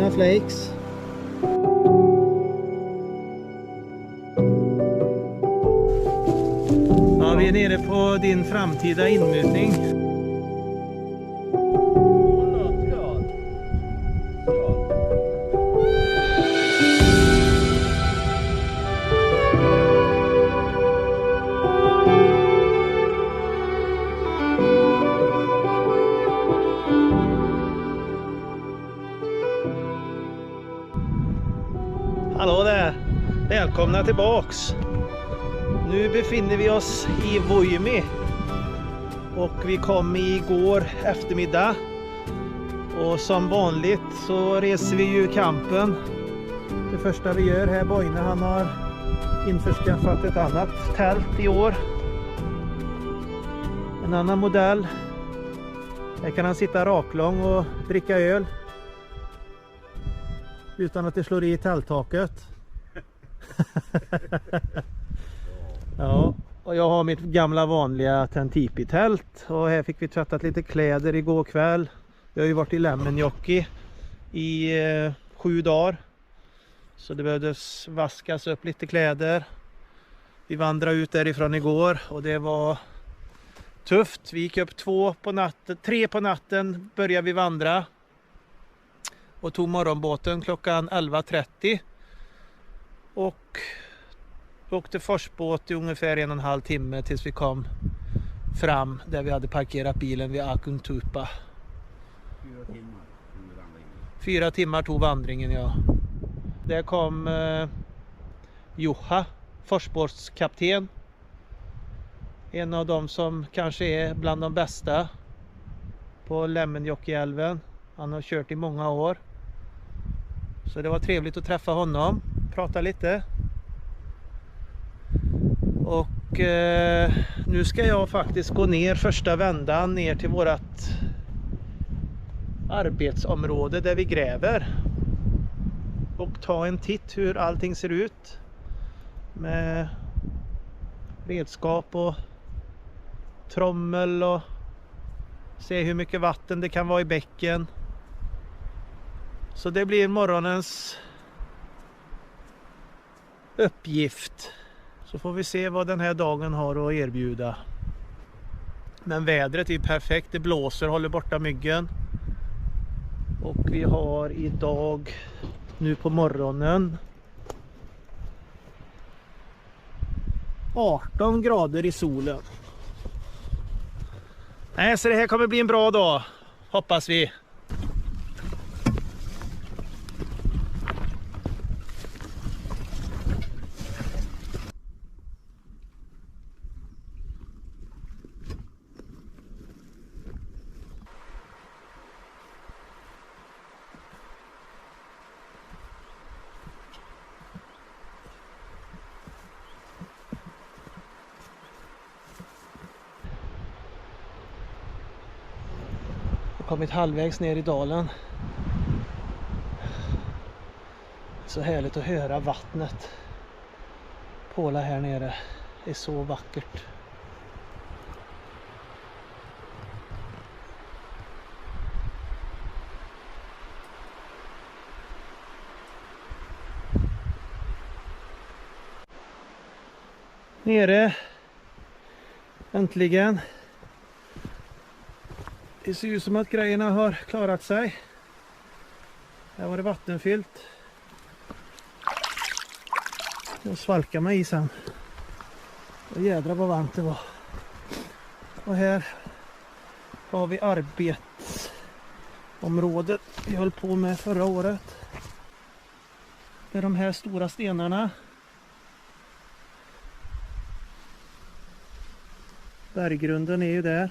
fina flakes. Ja, vi är nere på din framtida inmutning. Hallå där! Välkomna tillbaks! Nu befinner vi oss i Vuojemi och vi kom igår eftermiddag och som vanligt så reser vi ju campen. Det första vi gör här, Boine, han har införskaffat ett annat tält i år. En annan modell. Här kan han sitta raklång och dricka öl utan att det slår i tälttaket. Ja, och jag har mitt gamla vanliga Tentipi-tält och här fick vi tvättat lite kläder igår kväll. Vi har ju varit i Lemmenjoki i 7 dagar. Så det behövdes vaskas upp lite kläder. Vi vandrade ut därifrån igår och det var tufft. Vi gick upp 3 på natten började vi vandra. Och tog morgonbåten klockan 11:30. Och åkte forsbåt i ungefär 1,5 timme tills vi kom fram där vi hade parkerat bilen vid Akuntupa. 4 timmar tog vandringen, ja. Där kom Juha, forsbåtskapten. En av dem som kanske är bland de bästa på Lemmenjokiälven. Han har kört i många år. Så det var trevligt att träffa honom. Prata lite. Och nu ska jag faktiskt gå ner första vändan ner till vårat arbetsområde där vi gräver. Och ta en titt hur allting ser ut. Med redskap och trommel och se hur mycket vatten det kan vara i bäcken. Så det blir morgonens uppgift. Så får vi se vad den här dagen har att erbjuda. Men vädret är perfekt. Det blåser, håller borta myggen. Och vi har idag nu på morgonen 18 grader i solen. Nej, så det här kommer bli en bra dag. Hoppas vi. Kommit halvvägs ner i dalen. Så härligt att höra vattnet påla här nere. Det är så vackert. Nere. Äntligen. Det ser ut som att grejerna har klarat sig. Här var det vattenfyllt. Jag svalkar mig i sen. Och jädrar vad varmt det var. Och här har vi arbetsområdet vi höll på med förra året. Det är de här stora stenarna. Berggrunden är ju där.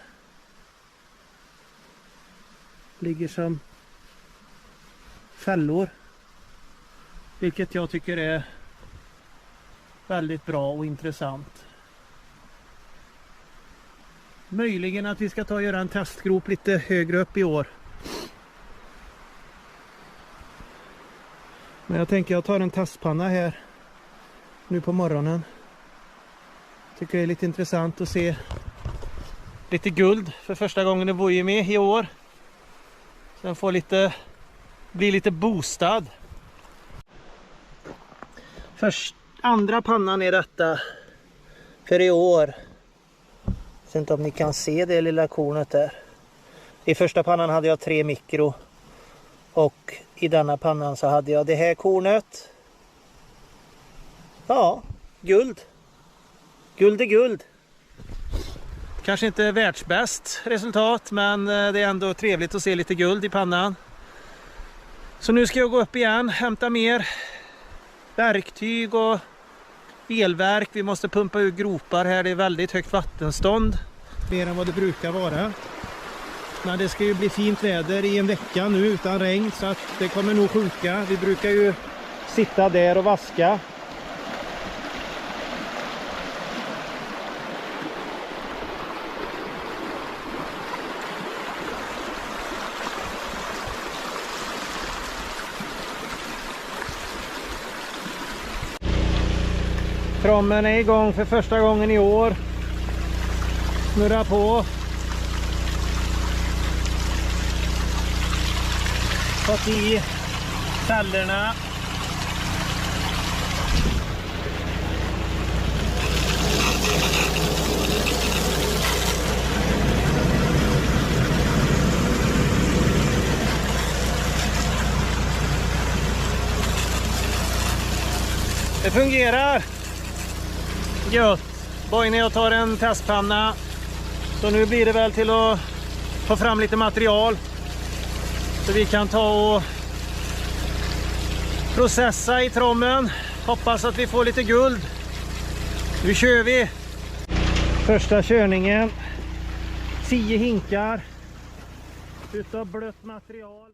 Ligger som fällor. Vilket jag tycker är väldigt bra och intressant. Möjligen att vi ska ta och göra en testgrop lite högre upp i år. Men jag tänker jag tar en testpanna här nu på morgonen. Tycker det är lite intressant att se lite guld för första gången i Vuojemi i år. Sen få lite bli lite boostad. Andra pannan är detta för i år. Jag vet inte om ni kan se det lilla kornet där. I första pannan hade jag 3 mikro. Och i denna pannan så hade jag det här kornet. Ja, guld. Guld är guld. Kanske inte världsbäst resultat, men det är ändå trevligt att se lite guld i pannan. Så nu ska jag gå upp igen, hämta mer verktyg och elverk. Vi måste pumpa ur gropar här, det är väldigt högt vattenstånd. Mer än vad det brukar vara. Men det ska ju bli fint väder i en vecka nu utan regn, så att det kommer nog sjunka. Vi brukar ju sitta där och vaska. Trommen är igång för första gången i år. Snurrar på. Fått i fällerna. Det fungerar. Gött. Boine och tar en testpanna. Så nu blir det väl till att få fram lite material. Så vi kan ta och processa i trommen. Hoppas att vi får lite guld. Nu kör vi. Första körningen. 10 hinkar. Utav blött material.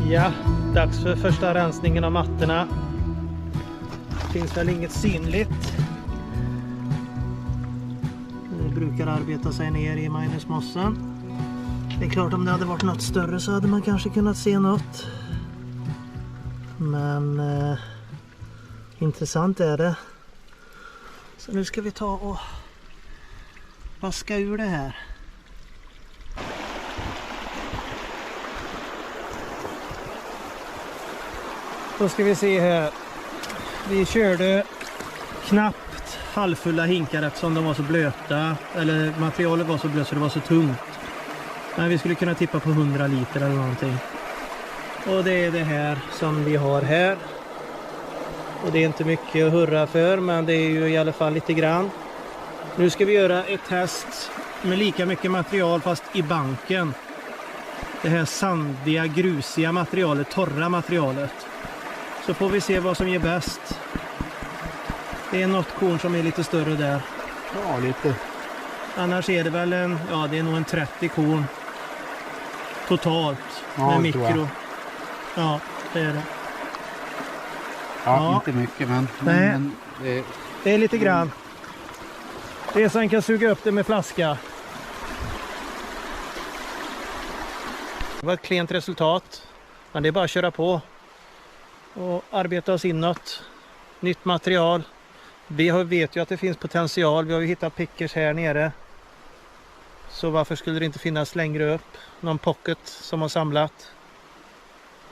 Ja, dags för första rensningen av mattorna. Finns väl inget synligt. Det brukar arbeta sig ner i minusmossen. Det är klart, om det hade varit något större så hade man kanske kunnat se något. Men intressant är det. Så nu ska vi ta och vaska ur det här. Då ska vi se här. Vi körde knappt halvfulla hinkar eftersom de var så blöta. Eller materialet var så blött så det var så tungt. Men vi skulle kunna tippa på 100 liter eller någonting. Och det är det här som vi har här. Och det är inte mycket att hurra för, men det är ju i alla fall lite grann. Nu ska vi göra ett test med lika mycket material fast i banken. Det här sandiga, grusiga materialet, torra materialet. Så får vi se vad som ger bäst. Det är något korn som är lite större där. Ja, lite. Annars är det väl en, ja det är nog en 30 korn totalt Ja, med mikro. Ja, det är det. Ja, inte mycket men... Nej, men det är lite grann. Det är så man kan suga upp det med flaska. Det var ett klent resultat. Men det är bara att köra på. Och arbeta oss inåt. Nytt material. Vi vet ju att det finns potential. Vi har ju hittat pickers här nere. Så varför skulle det inte finnas längre upp? Någon pocket som har samlat.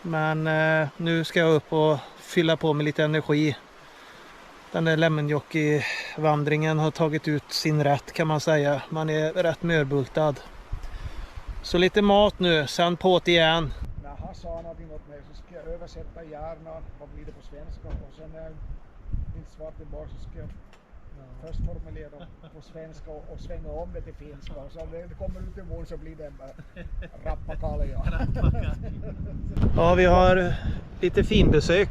Men nu ska jag upp och fylla på med lite energi. Den där Lemmenjoki-vandringen har tagit ut sin rätt kan man säga. Man är rätt mörbultad. Så lite mat nu, sen på igen. När han sa någonting åt mig så ska jag översätta gärna vad blir det på svenska och sen när mitt svar tillbaka så ska jag först formulera på svenska och svänga om det till finska. Så när det kommer ut i mun så blir det bara rappakalja. Ja, vi har lite finbesök.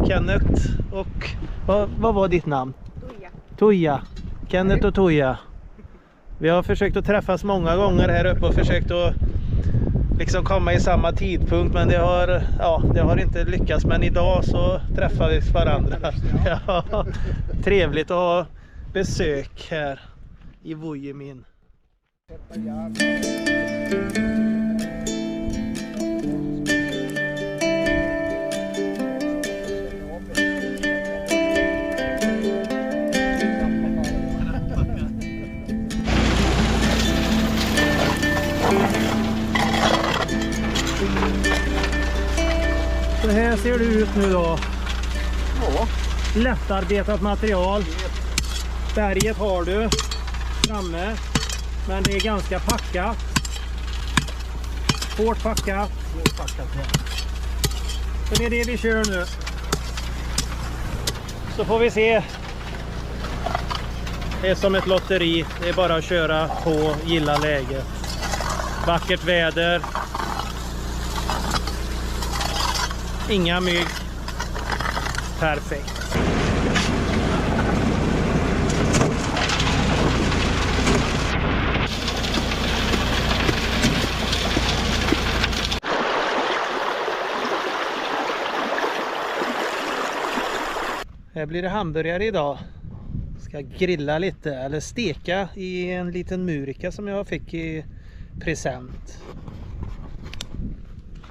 Kenneth och... Vad var ditt namn? Toja. Kenneth och Toja. Vi har försökt att träffas många gånger här uppe och försökt att liksom komma i samma tidpunkt, men det har inte lyckats. Men idag så träffar vi varandra. Ja, trevligt att ha besök här i Vuojimin. Sätta järn. Så här ser det ut nu då. Ja. Lättarbetat material. Berget har du framme, men det är ganska packat. Hårt packat. Så det är det vi kör nu. Så får vi se. Det är som ett lotteri. Det är bara att köra på, gilla läget. Vackert väder. Inga mygg. Perfekt. Här blir det hamburgare idag. Ska grilla lite eller steka i en liten murika som jag fick i present.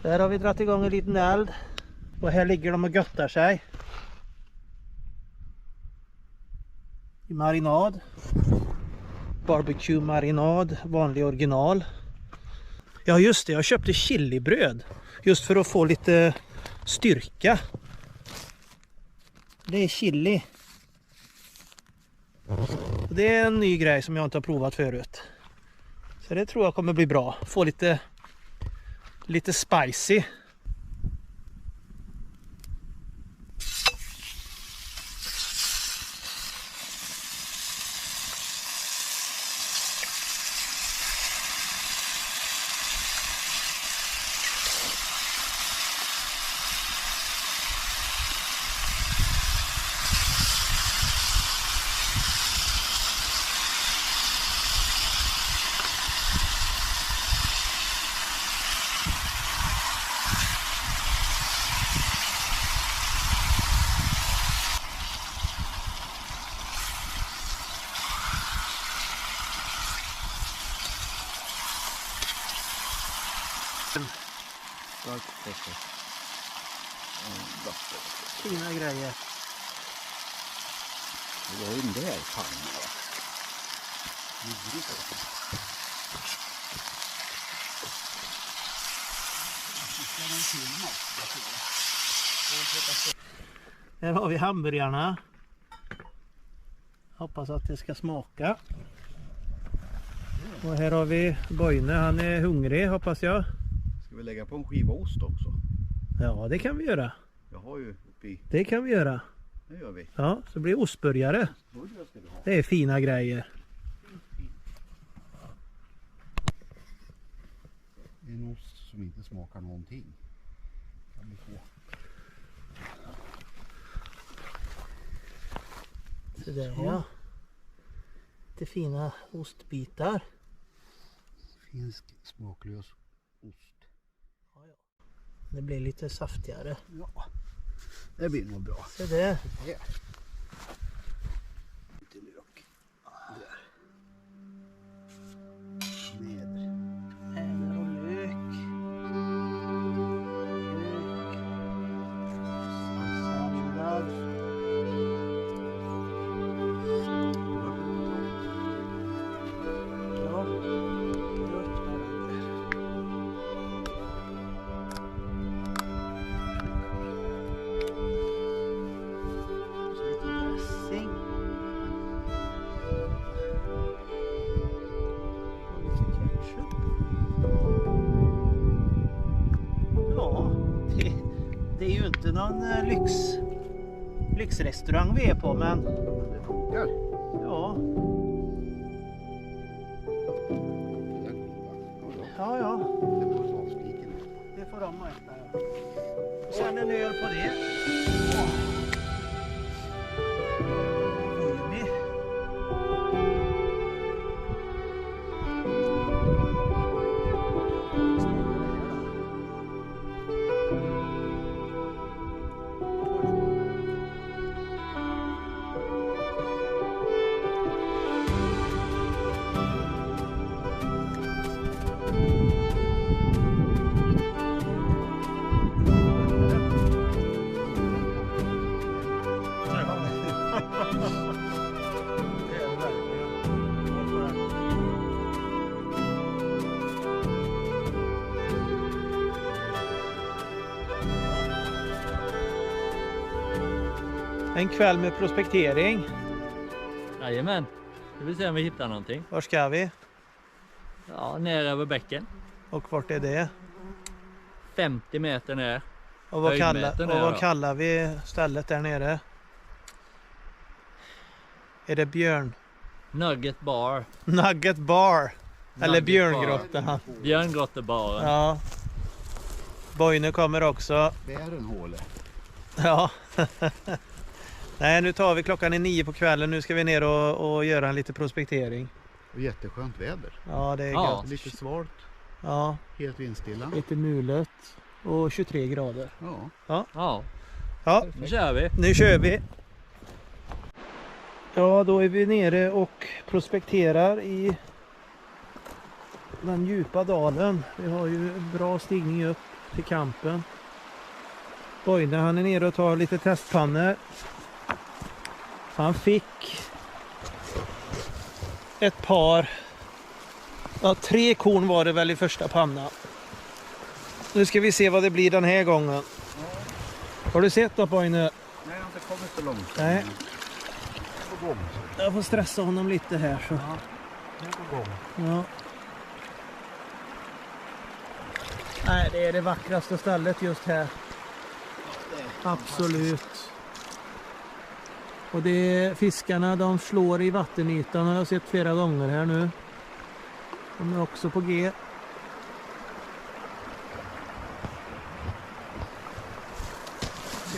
Där har vi dragit igång en liten eld. Och här ligger de och göttar sig. I marinad. Barbecue marinad, vanlig original. Ja just det, jag köpte chilibröd. Just för att få lite styrka. Det är chili. Det är en ny grej som jag inte har provat förut. Så det tror jag kommer bli bra. Få lite spicy. Fina grejer. Det var ju en där panna. Här har vi hamburgarna. Hoppas att det ska smaka. Och här har vi Boine, han är hungrig hoppas jag. Ska vi lägga på en skiva ost också? Ja, det kan vi göra. Jag har ju uppe i... Det kan vi göra. Det gör vi. Ja, så blir det ostburgare. Det är fina grejer. Det är en ost som inte smakar någonting. Kan vi få. Så där ja. Lite fina ostbitar. Finsk smaklös ost. Det blir lite saftigare. Ja, det blir nog bra. Så där. Här. Lite lök. Där. Nedre. Äder och lök. Sallad. Ja. Det är ju inte någon lyxrestaurang vi är på, men Det funkar. ja. Ja, Det var avsliken. det får de äta. Och sen en öl på det. Vuojimi. En kväll med prospektering. Jajamän. Vi vill se om vi hittar någonting. Var ska vi? Ja, ner över bäcken. Och vart är det? 50 meter ner. Och vad Höjdmeter ner då. kallar vi stället där nere? Är det Björn? Nugget bar. Nugget bar. Eller Nugget Björngrottan. Björngrottebaren. Ja. Boine kommer också. Bärenhåle. Ja. Nej, nu tar vi klockan är 9 på kvällen. Nu ska vi ner och göra en lite prospektering. Och jätteskönt väder. Ja, det är Ja. gött. Lite svalt, Ja, helt vindstilla. lite mulet. Och 23 grader. Ja. Ja, Ja, nu kör vi. nu kör vi. Ja, då är vi nere och prospekterar i den djupa dalen. Vi har ju en bra stigning upp till kampen. Boine, han är nere och tar lite testpannor. Han fick ett par, ja 3 korn var det väl i första pannan. Nu ska vi se vad det blir den här gången. Har du sett då, Boine? Nej, jag har inte kommit så långt. Nej. På gång. Jag får stressa honom lite här så. Ja, jag är på gång. Ja. Nej, det är det vackraste stället just här. Absolut. Och det är fiskarna, de slår i vattenytan, har jag sett flera gånger här nu. De är också på G.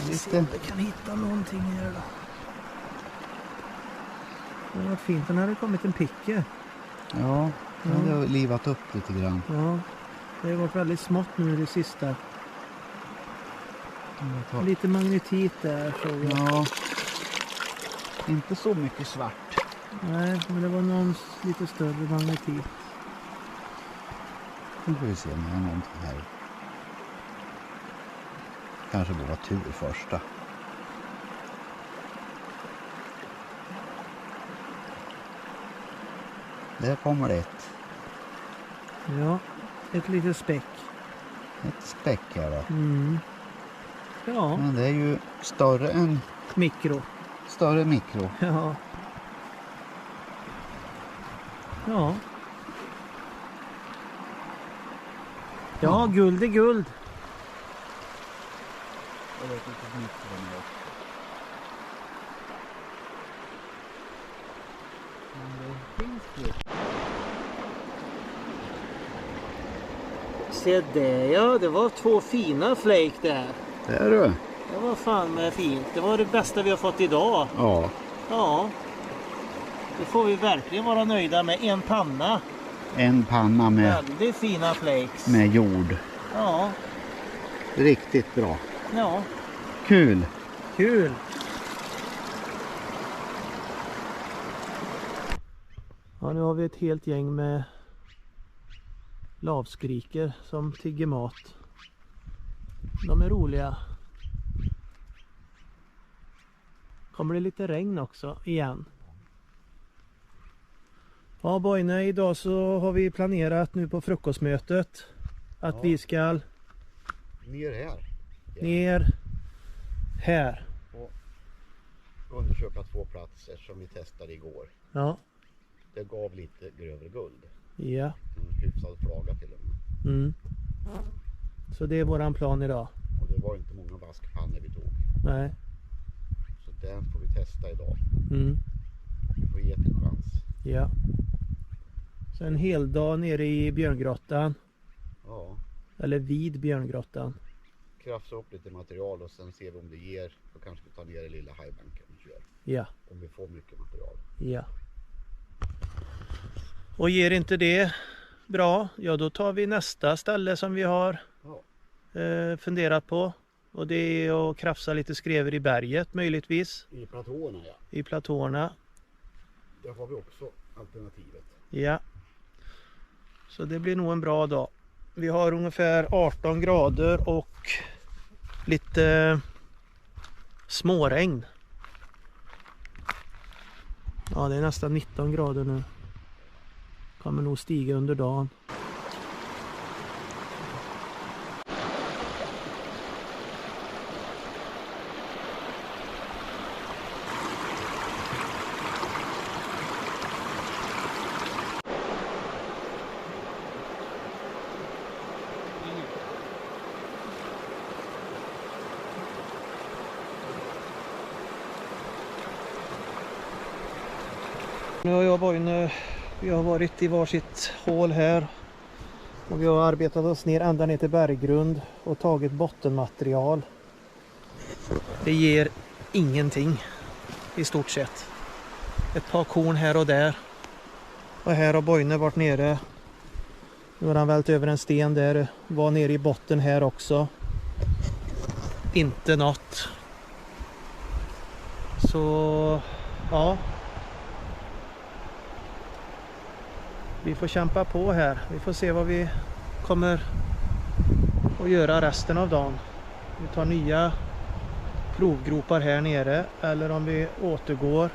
Lite. Vi kan hitta någonting här då. Det har varit fint, den hade kommit en picke. Ja, det har livat upp lite grann. Ja, det har varit väldigt smått nu det sista. Lite magnetit där såg jag. Ja, inte så mycket svart. Nej, men det var någon lite större magnetit. Nu får vi se om jag har någonting här. Kanske bara tur första. Där kommer det ett. Ja, ett litet späck. Ett späck här då. Mm. Ja, Men det är ju större än mikro. mikro. Ja. Ja. Ja, guld är guld. Och det är ett litet mikro med också. Men det finns ju. Se det, ja, det var 2 fina flake där. Det är du. Det var fan med fint. Det var det bästa vi har fått idag. Ja. Ja. Det får vi verkligen vara nöjda med. En panna. En panna med Väldigt fina flakes. jord. Ja. Riktigt bra. Ja. Kul. Kul. Ja, nu har vi ett helt gäng med lavskriker som tigger mat. De är roliga. Kommer det lite regn också igen? Ja, Boine, idag så har vi planerat nu på frukostmötet att vi ska Ner här. ner här. Undersöka 2 platser som vi testade igår. Ja, Det gav lite grövre guld. ja. En hyfsad flaga till och med. Mm. Så det är våran plan idag. Och det var inte många vaskpannor vi tog. Nej. Så den får vi testa idag. Mm. Vi får ge det en chans. Ja. Så en hel dag nere i Björngrottan. Ja. Eller vid Björngrottan. Krafsa upp lite material och sen ser vi om det ger. Då kanske vi tar ner den lilla highbanken och kör. Ja. Om vi får mycket material. Ja. Och ger inte det bra, ja då tar vi nästa ställe som vi har funderat på. Och det är att krafsa lite skrever i berget möjligtvis. I platåerna, ja. I platåerna. Där har vi också alternativet. Ja. Så det blir nog en bra dag. Vi har ungefär 18 grader och lite småregn. Ja, det är nästan 19 grader nu. Kommer nog stiga under dagen. Nu har jag och Boine, vi har varit i varsitt hål här. Och vi har arbetat oss ner ända ner till berggrund och tagit bottenmaterial. Det ger ingenting i stort sett. Ett par korn här och där. Och här har Boine varit nere. Nu har han vält över en sten där. Var nere i botten här också. Inte något. Så ja. Vi får kämpa på här. Vi får se vad vi kommer att göra resten av dagen. Vi tar nya provgropar här nere. Eller om vi återgår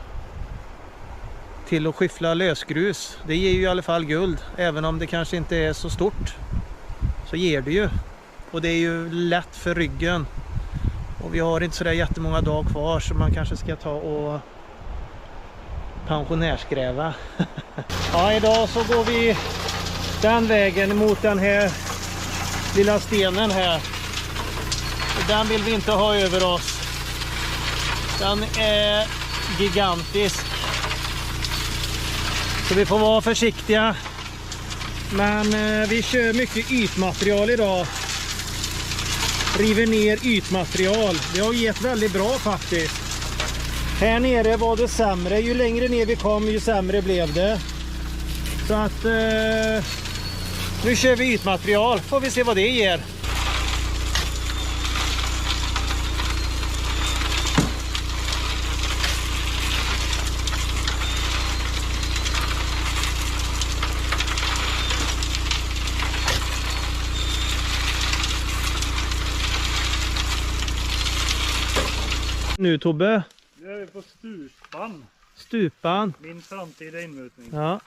till att skyffla lösgrus. Det ger ju i alla fall guld. Även om det kanske inte är så stort. Så ger det ju. Och det är ju lätt för ryggen. Och vi har inte så där jättemånga dagar kvar. Så man kanske ska ta och pensionärsgräva. Ja, idag så går vi den vägen mot den här lilla stenen här. Den vill vi inte ha över oss. Den är gigantisk. Så vi får vara försiktiga. Men vi kör mycket ytmaterial idag. River ner ytmaterial. Det har gett väldigt bra faktiskt. Här nere var det sämre. Ju längre ner vi kom ju sämre blev det. Så att nu kör vi ytmaterial. Får vi se vad det ger. Nu Tobbe. Nu är vi på Stupan. Stupan. Min framtida inmutning. Ja.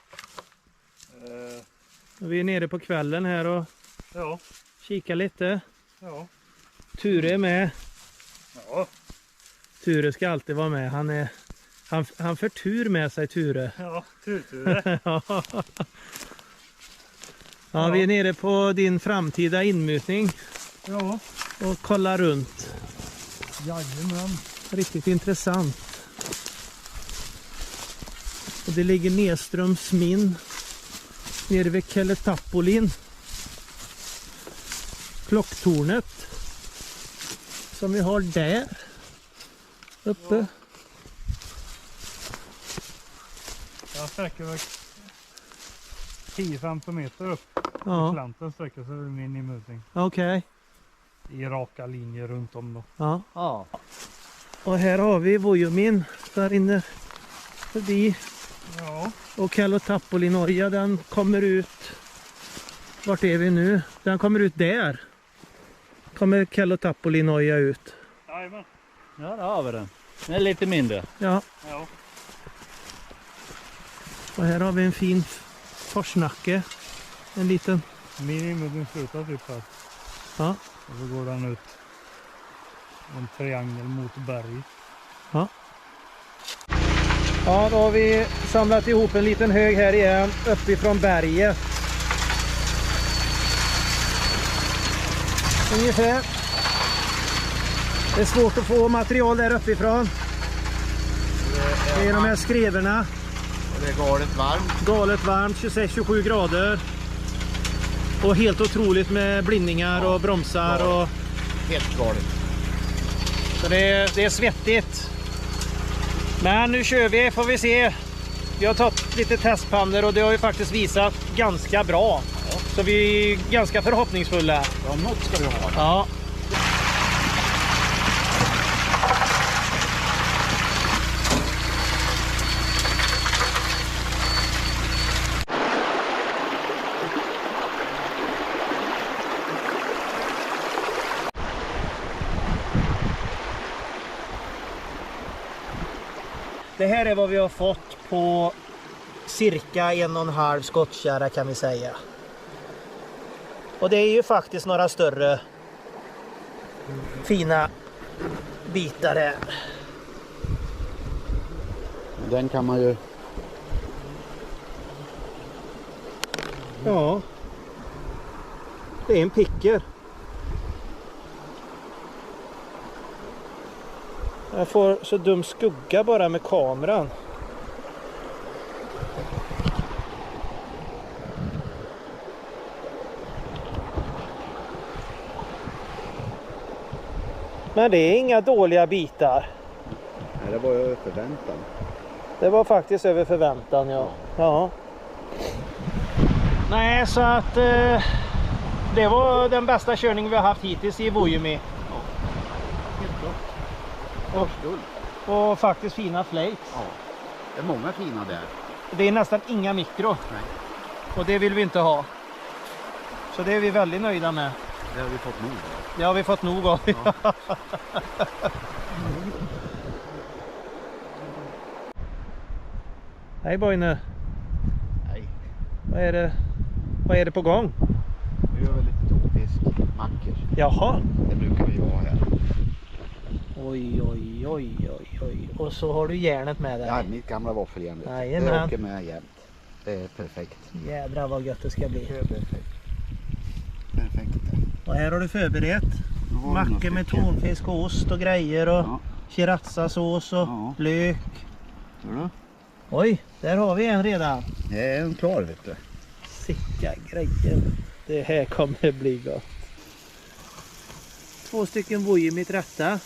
Vi är nere på kvällen här och Ja. kikar lite. Ja. Ture är med. Ja. Ture ska alltid vara med. Han för tur med sig Ture. Ja, tur. Ja, vi är nere på din framtida inmutning Ja. och kollar runt. Jajamän. Riktigt intressant. Och det ligger nedströms min. Nere vid Kelletapolin. Klocktornet. Som vi har där. Uppe. Ja. Jag sträcker väl 10-15 meter upp. Ja. Slanten sträcker sig över min inmutning. Okej. I raka linjer runt om då. Ja. Ja. Och här har vi Vuomin där inne förbi. Ja. Och Kelletapolinoja, den kommer ut. Vart är vi nu? Den kommer ut där. Kommer Kelletapolinoja ut. Jajamän. Ja, där har vi den. Den är lite mindre. Ja. Ja. Och här har vi en fin forsnacke. En liten. Min inmutning slutar typ här. Ja. Och så går den ut en triangel mot berg. Ja. Ja, då har vi samlat ihop en liten hög här igen uppifrån berget. Ungefär. Det är svårt att få material där uppifrån. Det är de här skreverna. Det är galet varmt. Galet varmt, 26-27 grader. Och helt otroligt med blindningar och bromsar. Och Helt galet. så det är svettigt. Men nu kör vi, får vi se. Vi har tagit lite testpannor och det har ju faktiskt visat ganska bra. Så vi är ganska förhoppningsfulla. Ja, något ska vi ha. Ja. Det här är vad vi har fått på cirka 1,5 skottkärra kan vi säga. Och det är ju faktiskt några större fina bitar här. Den kan man ju... Ja. Det är en picker. Jag får så dum skugga bara med kameran. Men det är inga dåliga bitar. Nej, det var över förväntan. Det var faktiskt över förväntan, ja. Ja. Nej, så att det var den bästa körning vi har haft hittills i Vuojärvi. Helt klart. Och faktiskt fina flakes. Ja. Det är många fina där. Det är nästan inga mikro. Nej. Och det vill vi inte ha. Så det är vi väldigt nöjda med. Det har vi fått nog av. Det har vi fått nog av. Ja. Hej Boine. Nej, Vad är det på gång? vi gör väl lite tonfisk, mackor. Jaha. Det brukar vi ha här. Oj, oj, oj, oj, oj. Och så har du järnet med dig. Ja, mitt gamla våffeljärn. Jajamän. Det åker med jämt. Det är perfekt. Jädrar vad gött det ska bli. Det är perfekt. Perfekt. Och här har du förberett Nu har vi några mackor med stycken. tonfisk och ost och grejer och Ja. sriracha-sås och Ja. lök. Tror du? Oj, där har vi en redan. Det är en klar, vet du. Sicka grejer. Det här kommer bli gott. 2 stycken Vuojärvi rätta.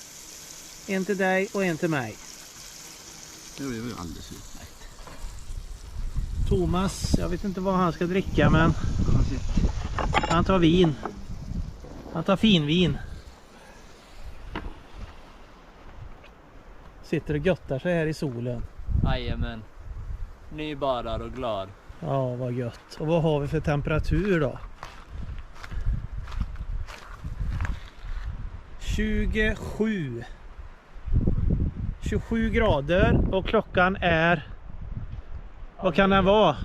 En till dig och en till mig. Det är ju alldeles utmärkt. Thomas, jag vet inte vad han ska dricka, men han tar vin. Han tar finvin. Sitter och göttar sig här i solen. Jajamän. Nybadad och glad. Ja, vad gött. Och vad har vi för temperatur då? 27 grader och klockan är, vad kan den vara?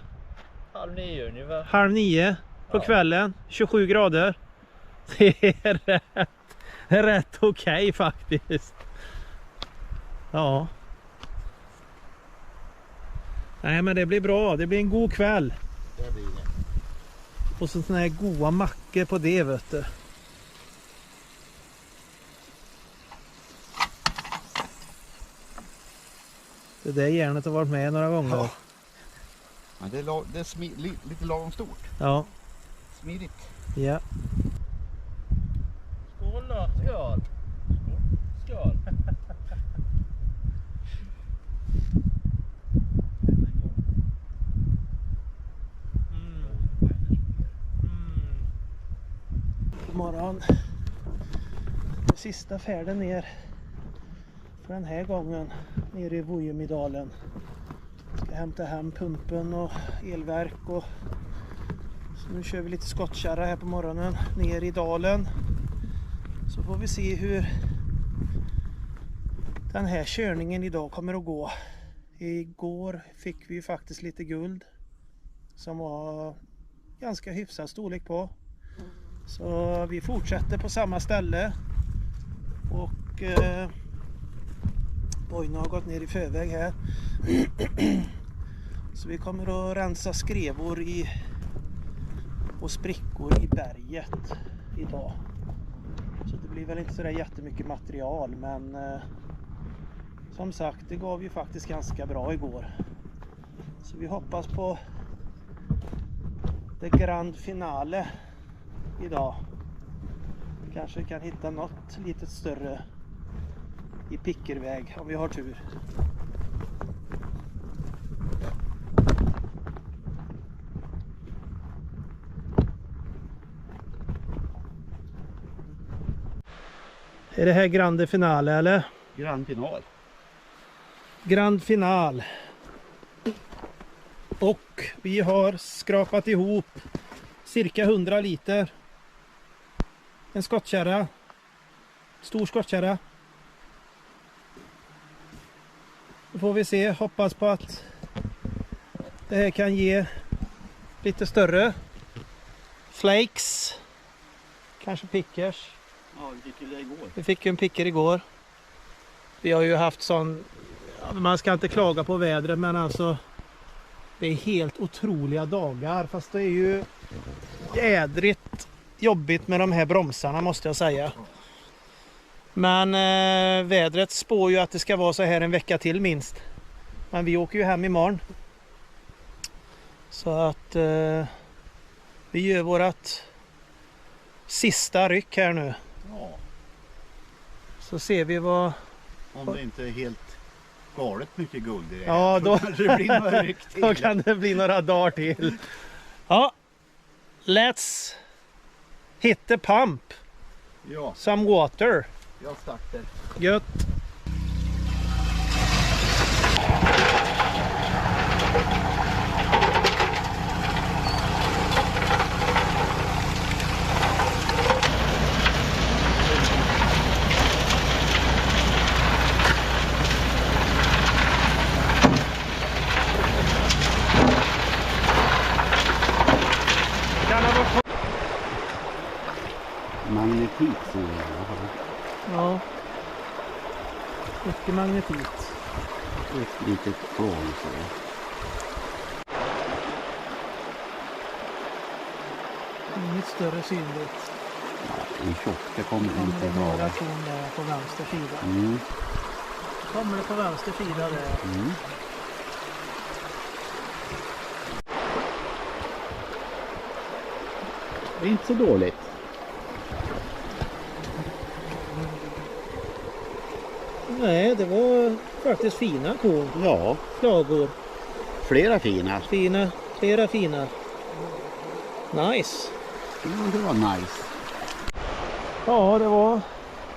8:30 ungefär. 8:30 på kvällen, 27 grader. Det är rätt okej faktiskt. Ja. Nej, men det blir bra, det blir en god kväll. Det blir det. Och så såna här goda mackor på det, vet du. Det där järnet har varit med några gånger. Ja. Men det är, det är lite lagom stort. Ja. Smidigt. Ja. Skål då. Skål. Skål. God morgon. Sista färden ner för den här gången nere i Vuojärvidalen. Ska hämta hem pumpen och elverk och så nu kör vi lite skottkärra här på morgonen ner i dalen. Så får vi se hur den här körningen idag kommer att gå. Igår fick vi faktiskt lite guld som var ganska hyfsad storlek på. Så vi fortsätter på samma ställe och Boine har gått ner i förväg här. Så vi kommer att rensa skrevor och sprickor i berget idag. Så det blir väl inte så där jättemycket material, men som sagt, det gav ju faktiskt ganska bra igår. Så vi hoppas på det grand finale idag. Kanske kan hitta något lite större i pickerväg om vi har tur. Är det här grande finale eller? Grand final. Grand final. Och vi har skrapat ihop cirka 100 liter. En skottkärra. Stor skottkärra. Då får vi se, hoppas på att det här kan ge lite större flakes. Kanske pickers. Ja, vi fick ju det igår. Vi fick ju en picker igår. Vi har ju haft sån, man ska inte klaga på vädret, men alltså det är helt otroliga dagar. Fast det är ju jädrigt jobbigt med de här bromsarna, måste jag säga. Men vädret spår ju att det ska vara så här en vecka till minst. Men vi åker ju hem imorgon. Så att vi gör vårat sista ryck här nu. Så ser vi vad... Om det inte är helt galet mycket guld i det. Ja, då kanske det blir mörkt till. då kan det bli några dagar till. Ja, let's hit the pump. Ja, Some water. jag startar. Gött. Magnetit så i alla fall. Ja. Mycket magnetit. Ett litet från så. Inget större synligt. En tjocka kommer Kommer inte det några bra. ton där på vänster sida. Mm. Kommer det på vänster sida där. Mm. Det är inte så dåligt. Nej, det var faktiskt fina korn. Ja, Flagor. flera fina. Flera fina. Nice. Ja, det var nice. Ja, det var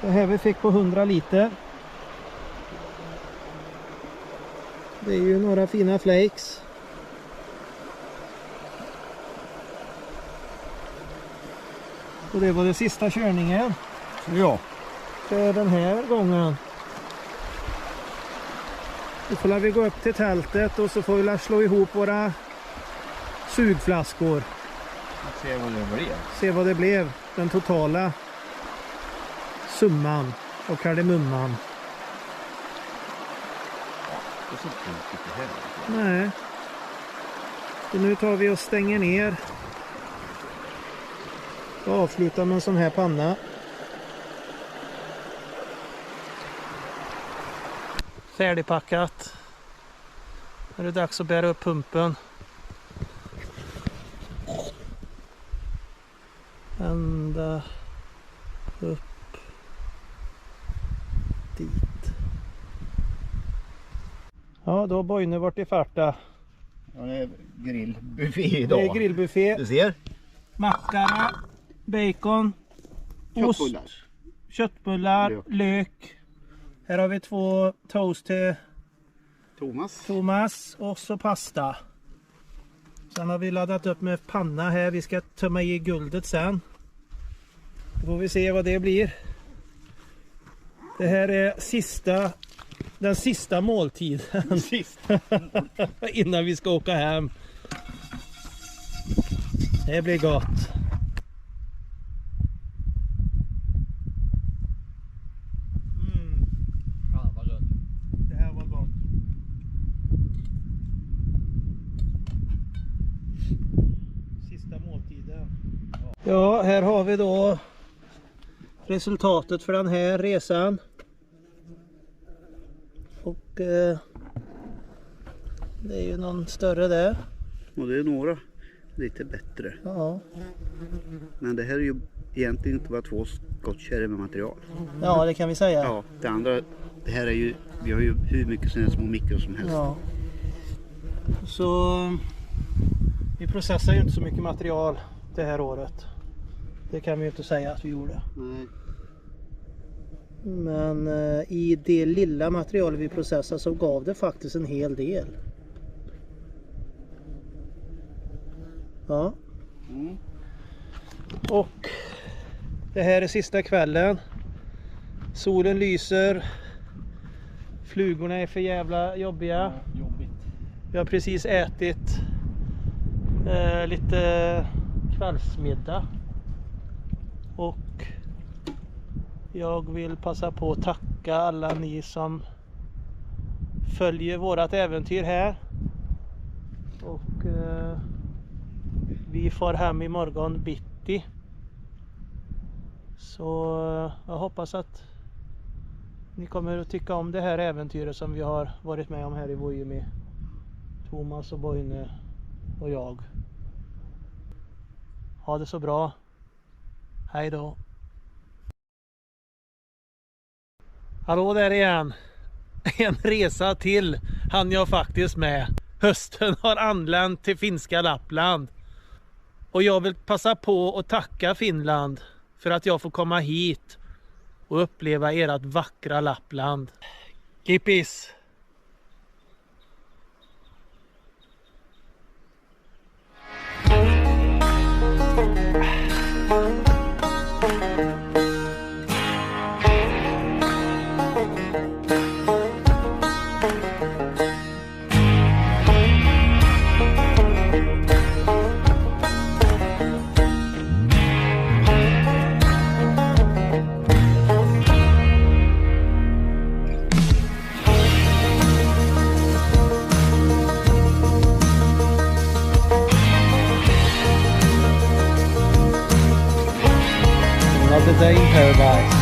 det här vi fick på 100 liter. Det är ju några fina flakes. Och det var det sista körningen Ja. för den här gången. Nu får vi gå upp till tältet och så får vi slå ihop våra sugflaskor. Se vad det blev. Se vad det blev. Den totala summan och kardemumman. Det ser inte heller. Nej. Så nu tar vi och stänger ner. Och avslutar med en sån här panna. Färdigpackat. Nu är det dags att bära upp pumpen. Ända upp dit. Ja, då har Boine varit i farta. Ja, det är grillbuffé idag. Det är grillbuffé, Du ser? mackara, bacon, ost, Köttbullar. köttbullar, Lök. lök. Här har vi 2 toast till Thomas. och så pasta. Sen har vi laddat upp med panna här. Vi ska tömma i guldet sen. Då får vi se vad det blir. Det här är den sista måltiden innan vi ska åka hem. Det blir gott. Fan vad gött. Det här var gott. Sista måltiden. Ja, här har vi då resultatet för den här resan. Och det är ju någon större där. Och det är några lite bättre. Ja, Men det här är ju egentligen inte bara 2 skottkärror med material. ja det kan vi säga. Ja, det andra, det här är ju, vi har ju hur mycket sådana små mikro som helst. Ja. Så vi processar ju inte så mycket material det här året. Det kan vi ju inte säga att vi gjorde. Nej. Men i det lilla materialet vi processade så gav det faktiskt en hel del. Ja. Mm. Och det här är sista kvällen. Solen lyser. Flugorna är för jävla jobbiga. Jobbigt. Vi har precis ätit lite kvällsmiddag. Och jag vill passa på att tacka alla ni som följer vårat äventyr här. Och vi får hem imorgon bitti. Så jag hoppas att ni kommer att tycka om det här äventyret som vi har varit med om här i Vuojemi. Thomas och Boine och jag. Ha det så bra. Hej då. Hallå där igen. En resa till hann jag faktiskt med. Hösten har anlänt till finska Lappland. Och jag vill passa på att tacka Finland för att jag får komma hit och uppleva ert vackra Lappland. Kippis! Another day in paradise.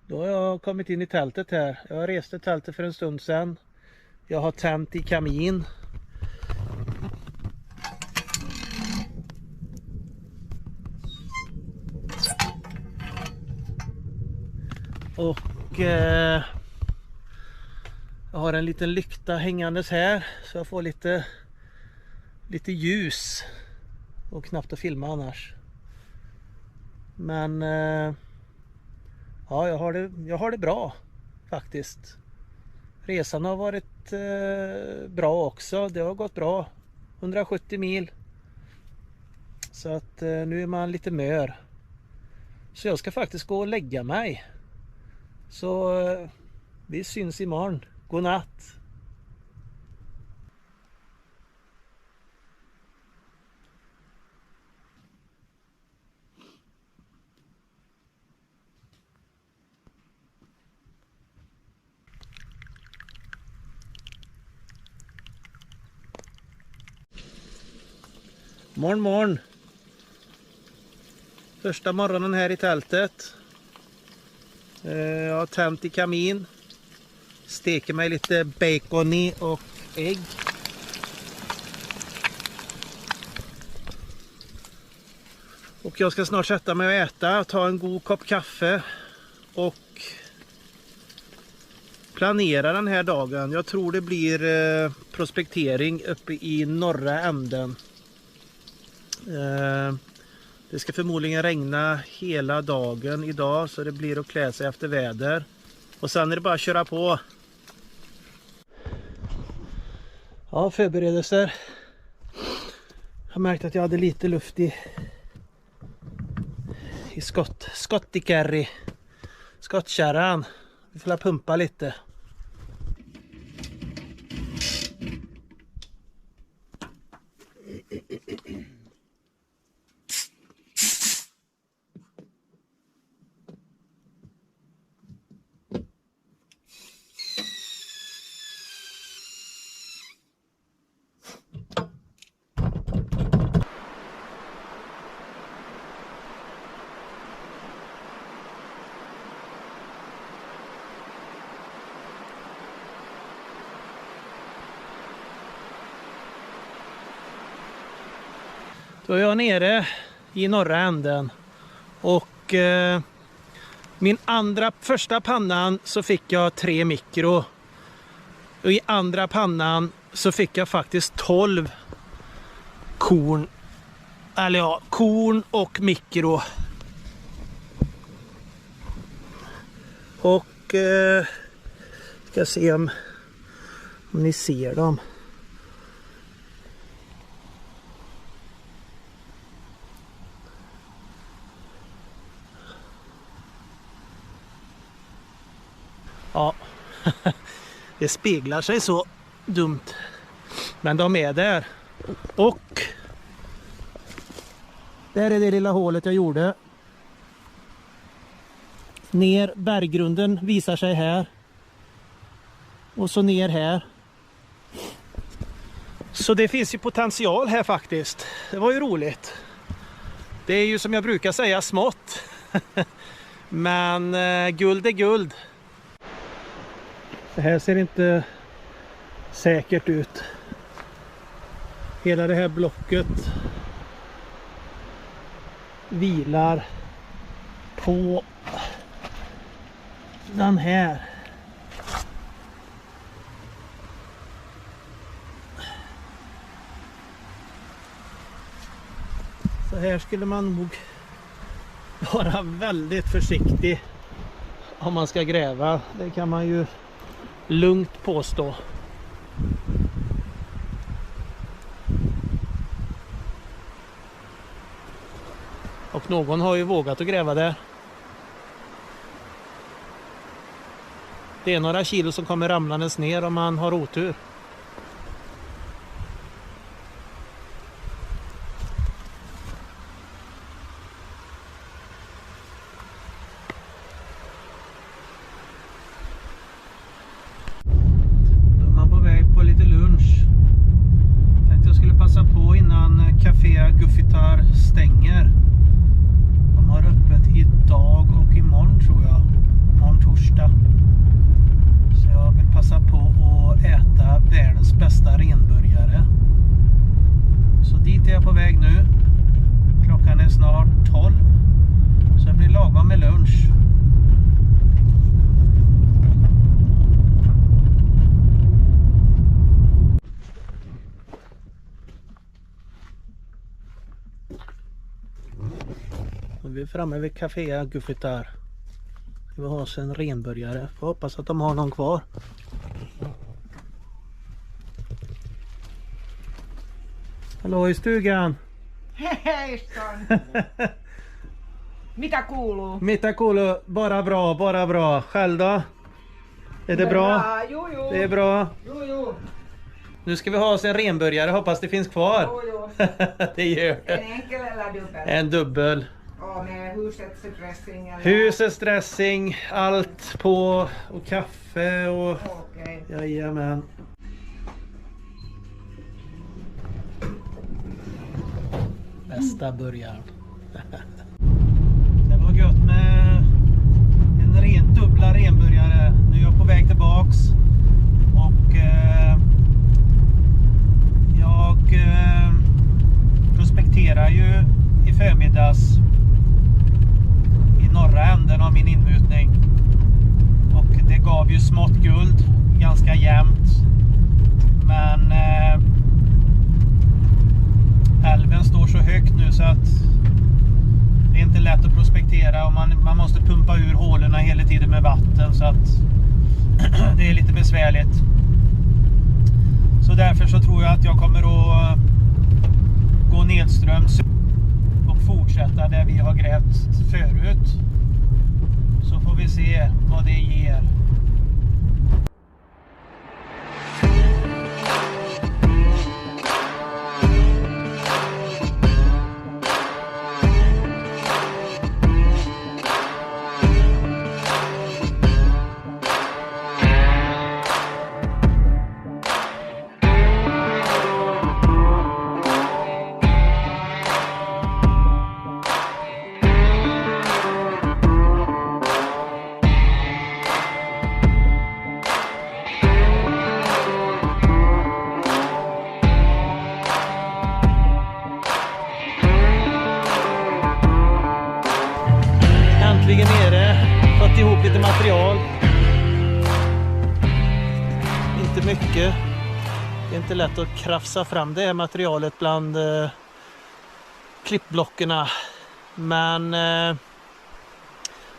Då har jag kommit in i tältet här. Jag reste tältet för en stund sedan. Jag har tänt i kamin. Och jag har en liten lykta hängandes här. Så jag får lite ljus. Och knappt att filma annars. Men ja, jag har det bra faktiskt. Resan har varit bra också. Det har gått bra. 170 mil. Så att nu är man lite mör. Så jag ska faktiskt gå och lägga mig. Så vi syns imorgon. God natt. Morgon. Första morgonen här i tältet. Jag har tänt i kamin. Steker mig lite bacon i och ägg. Och jag ska snart sätta mig och äta. Ta en god kopp kaffe. Och planera den här dagen. Jag tror det blir prospektering uppe i norra änden. Det ska förmodligen regna hela dagen idag, så det blir att klä sig efter väder. Och sen är det bara att köra på. Ja, förberedelser. Jag märkte att jag hade lite luft i skottikerry. Skottkärran. Vi får pumpa lite. Då är jag nere i norra änden. Och min första pannan så fick jag 3 mikro. Och i andra pannan så fick jag faktiskt 12 korn. Eller ja, korn och mikro. Och ska se om ni ser dem. Ja, det speglar sig så dumt. Men de är där. Och där är det lilla hålet jag gjorde. Ner, berggrunden visar sig här. Och så ner här. Så det finns ju potential här faktiskt. Det var ju roligt. Det är ju som jag brukar säga smått. Men guld är guld. Det här ser inte säkert ut. Hela det här blocket vilar på den här. Så här skulle man nog vara väldigt försiktig om man ska gräva. Det kan man ju lugnt påstå. Och någon har ju vågat att gräva där. Det är några kilo som kommer ramlandes ner om man har otur. Café Guffitar stänger. De har öppet idag och imorgon tror jag. Imorgon torsdag. Så jag vill passa på att äta världens bästa renburgare. Så dit är jag på väg nu. Klockan är snart 12. Så det blir lagom med lunch. Vi är framme vid Café Guffitar. Vi har oss en renburgare. Får hoppas att de har någon kvar. Hallå i stugan. Hej son. Mitä kuuluu? Mitä kuuluu? Bara bra, bara bra. Själv då? Är det bra? Jo. Det är bra. Jo. Nu ska vi ha oss en renburgare. Hoppas det finns kvar. Jo. Det gör det. En enkel eller dubbel? En dubbel. Och med husets dressing eller? Husets dressing, allt på och kaffe och Okej. jajamän. Bästa burgaren. Det var gött med en dubbla renburgare. Nu är jag på väg tillbaks och jag prospekterar ju i förmiddags i norra änden av min inmutning och det gav ju smått guld ganska jämnt, men älven står så högt nu så att det är inte lätt att prospektera och man måste pumpa ur hålorna hela tiden med vatten, så att det är lite besvärligt. Så därför så tror jag att jag kommer att gå nedströms och fortsätta där vi har grävt förut. Så får vi se vad det ger. inte mycket. Det är inte lätt att krafsa fram det här materialet bland klippblockerna. Men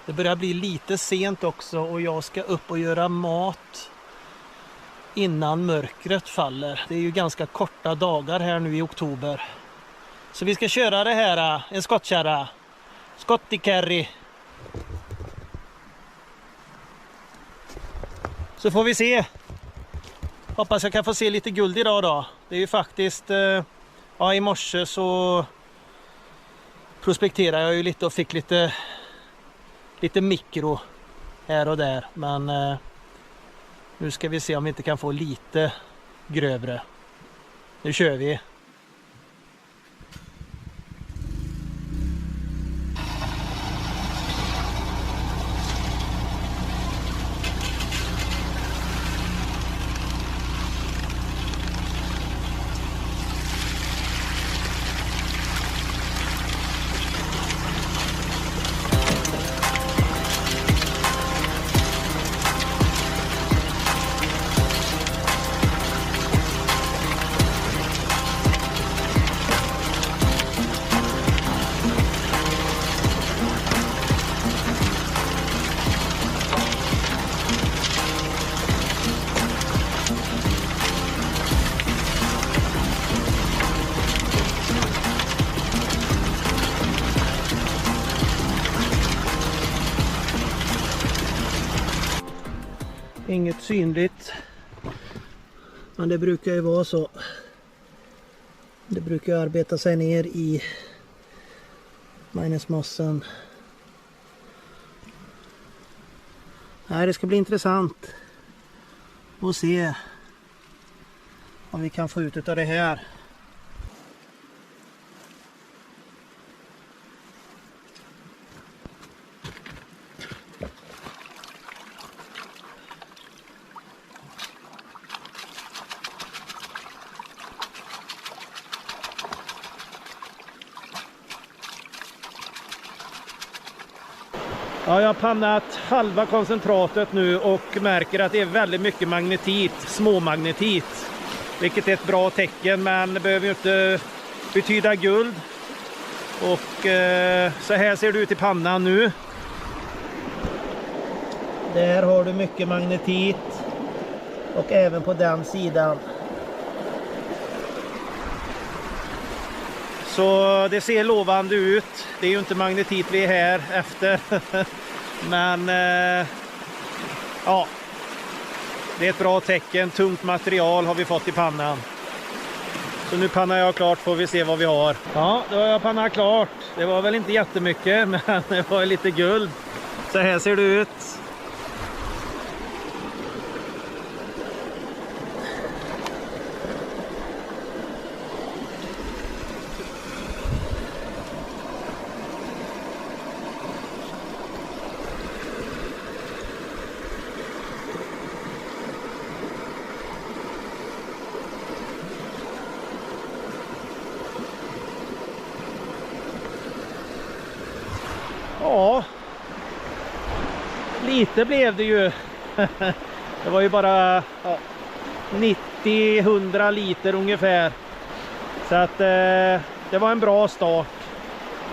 det börjar bli lite sent också och jag ska upp och göra mat innan mörkret faller. Det är ju ganska korta dagar här nu i oktober. Så vi ska köra det här, en skottkärra. Scotty Carry. Så får vi se. Hoppas jag kan få se lite guld idag då. Det är ju faktiskt, ja, i morse så prospekterade jag ju lite och fick lite mikro här och där. Men nu ska vi se om vi inte kan få lite grövre. Nu kör vi. Inget synligt. Men det brukar ju vara så. Det brukar arbeta sig ner i minusmassen. Nej, det ska bli intressant att se om vi kan få ut av det här. Ja, jag har pannat halva koncentratet nu och märker att det är väldigt mycket magnetit, småmagnetit. Vilket är ett bra tecken, men det behöver ju inte betyda guld. Och så här ser det ut i pannan nu. Där har du mycket magnetit. Och även på den sidan. Så det ser lovande ut. Det är ju inte magnetit vi är här efter. Men ja, det är ett bra tecken. Tungt material har vi fått i pannan. Så nu pannar jag klart, får vi se vad vi har. Ja, då har jag pannat klart. Det var väl inte jättemycket, men det var lite guld. Så här ser det ut. Ja, lite blev det ju. Det var ju bara 90-100 liter ungefär. Så att det var en bra start.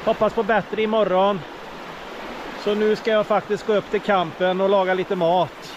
Hoppas på bättre imorgon. Så nu ska jag faktiskt gå upp till campen och laga lite mat.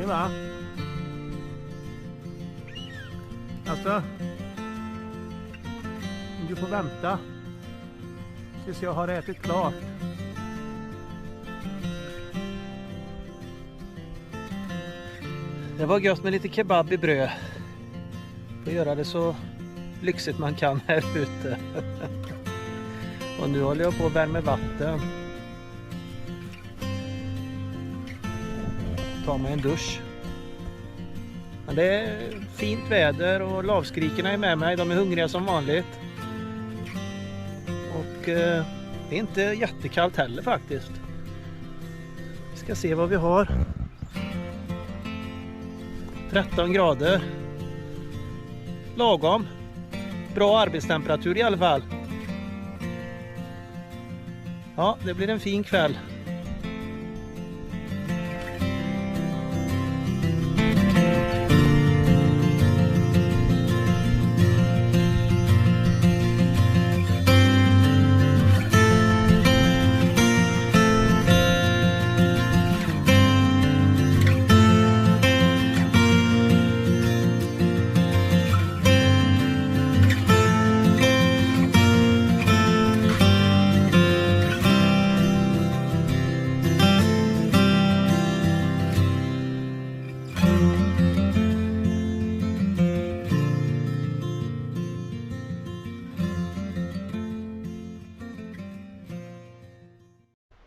va? Alltså. Du får vänta. Tills jag har ätit klart. Det var gött med lite kebab i bröd. Får göra det så lyxigt man kan här ute. Och nu håller jag på att värma vatten. Ta mig en dusch. Men det är fint väder och lavskrikorna är med mig. De är hungriga som vanligt. Och det är inte jättekallt heller faktiskt. Vi ska se vad vi har. 13 grader. Lagom. Bra arbetstemperatur i alla fall. Ja, det blir en fin kväll.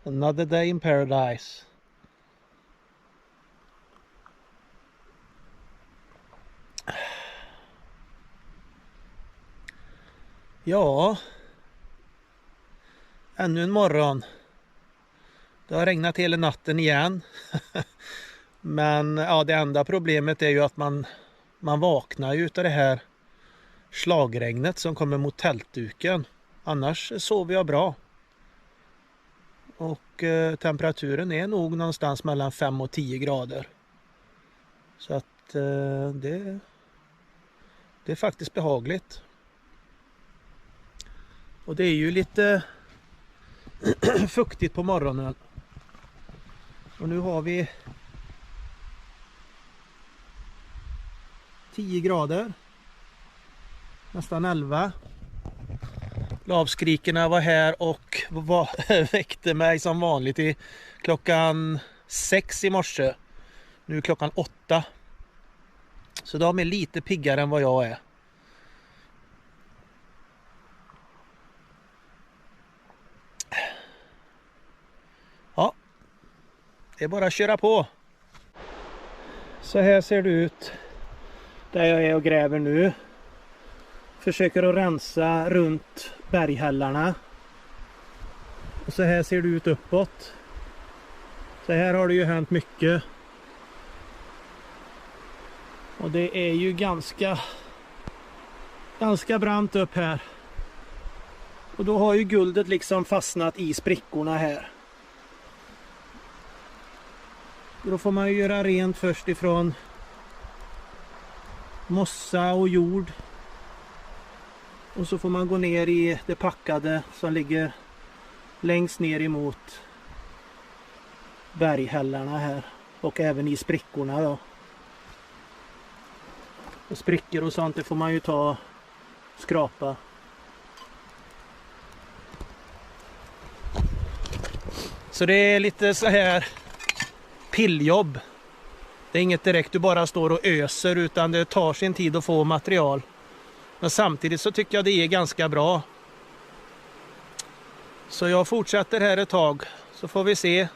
Another day in paradise. Ja. Ännu en morgon. Det har regnat hela natten igen. Men ja, det enda problemet är ju att man vaknar ju utav det här slagregnet som kommer mot tältduken. Annars sover jag bra. Och temperaturen är nog någonstans mellan 5 och 10 grader. Så att det är faktiskt behagligt. Och det är ju lite fuktigt på morgonen. Och nu har vi 10 grader. Nästan 11. Lavskrikorna var här och väckte mig som vanligt i klockan 6 i morse. Nu är klockan 8. Så de är lite piggare än vad jag är. Ja, det är bara att köra på. Så här ser det ut där jag är och gräver nu. Försöker att rensa runt berghällarna. Och så här ser det ut uppåt. Så här har det ju hänt mycket. Och det är ju ganska brant upp här. Och då har ju guldet liksom fastnat i sprickorna här. Då får man ju göra rent först ifrån mossa och jord. Och så får man gå ner i det packade som ligger längst ner emot berghällarna här. Och även i sprickorna då. Och sprickor och sånt, det får man ju ta skrapa. Så det är lite så här pilljobb. Det är inget direkt du bara står och öser, utan det tar sin tid att få material. Men samtidigt så tycker jag det är ganska bra. Så jag fortsätter här ett tag, så får vi se.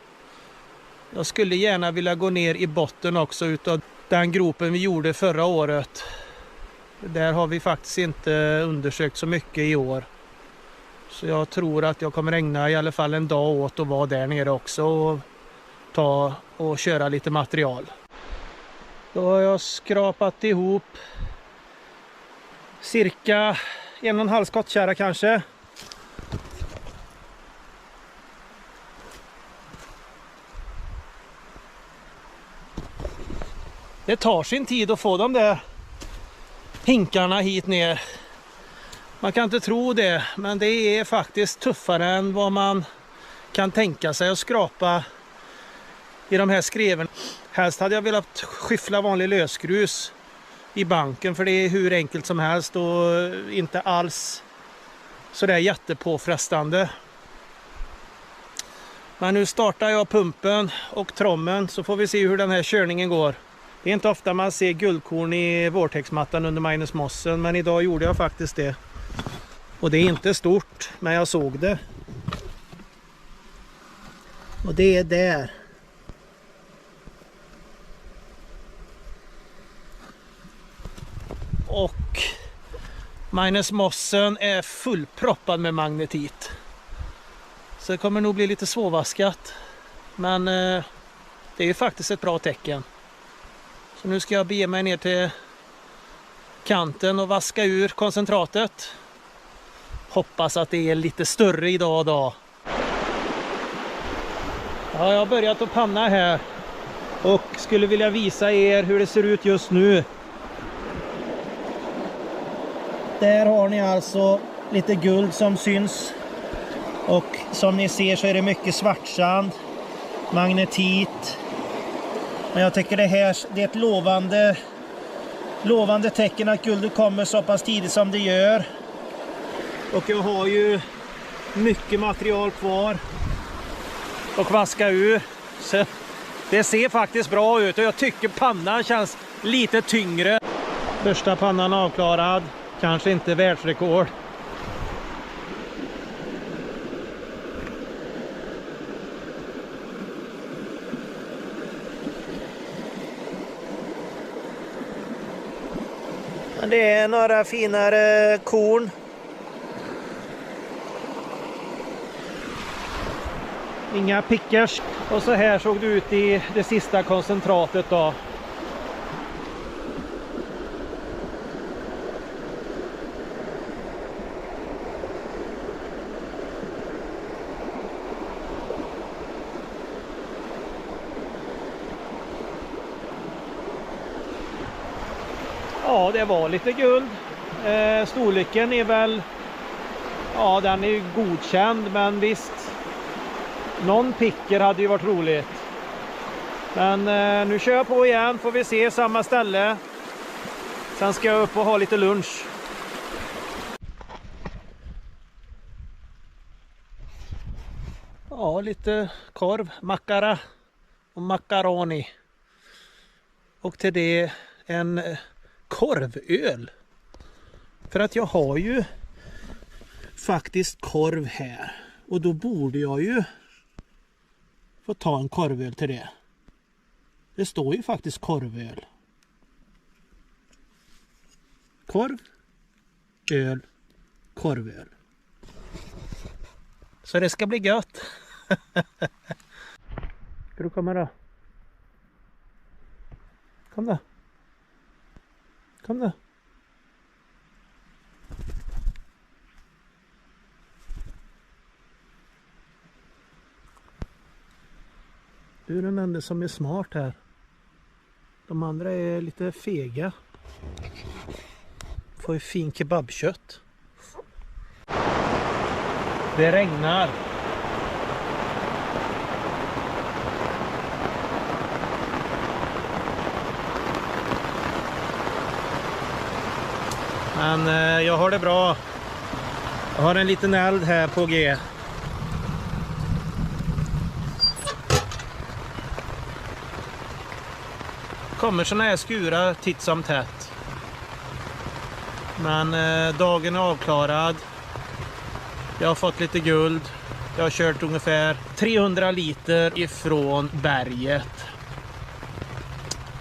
Jag skulle gärna vilja gå ner i botten också utav den gropen vi gjorde förra året. Där har vi faktiskt inte undersökt så mycket i år. Så jag tror att jag kommer ägna i alla fall en dag åt att vara där nere också och ta och köra lite material. Då har jag skrapat ihop cirka 1,5 skottkärra kanske. Det tar sin tid att få de där hinkarna hit ner. Man kan inte tro det, men det är faktiskt tuffare än vad man kan tänka sig att skrapa i de här skreven. Helst hade jag velat skyffla vanlig lösgrus i banken, för det är hur enkelt som helst och inte alls så där jättepåfrestande. Men nu startar jag pumpen och trommen, så får vi se hur den här körningen går. Det är inte ofta man ser guldkorn i vårtäcksmattan under Magnus Mossen, men idag gjorde jag faktiskt det. Och det är inte stort, men jag såg det. Och det är där. Och Magnus Mossen är fullproppad med magnetit. Så det kommer nog bli lite svårvaskat. Men det är ju faktiskt ett bra tecken. Så nu ska jag bege mig ner till kanten och vaska ur koncentratet. Hoppas att det är lite större idag då. Ja, jag har börjat att panna här. Och skulle vilja visa er hur det ser ut just nu. Där har ni alltså lite guld som syns. Och som ni ser så är det mycket svartsand, magnetit. Men jag tycker det är ett lovande tecken att guldet kommer så pass tidigt som det gör. Och jag har ju mycket material kvar och vaska ur. Så det ser faktiskt bra ut och jag tycker pannan känns lite tyngre. Första pannan avklarad. Kanske inte världsrekord. Men det är några finare korn. Inga pickers. Och så här såg det ut i det sista koncentratet då. Ja, det var lite guld. Storleken är väl, ja, den är ju godkänd, men visst, någon picker hade ju varit roligt. Men nu kör jag på igen, får vi se samma ställe. Sen ska jag upp och ha lite lunch. Ja, lite korv, makara och macaroni. Och till det en korvöl. För att jag har ju faktiskt korv här. Och då borde jag ju få ta en korvöl till det. Det står ju faktiskt korvöl. Korv, öl, korvöl. Så det ska bli gött. Ska du komma då? Kom då. Kom då. Du är den enda som är smart här. De andra är lite fega. Får ju fin kebabkött. Det regnar. Men jag har det bra. Jag har en liten eld här på G. Kommer såna här skurar titt som tätt. Men dagen är avklarad. Jag har fått lite guld. Jag har kört ungefär 300 liter ifrån berget.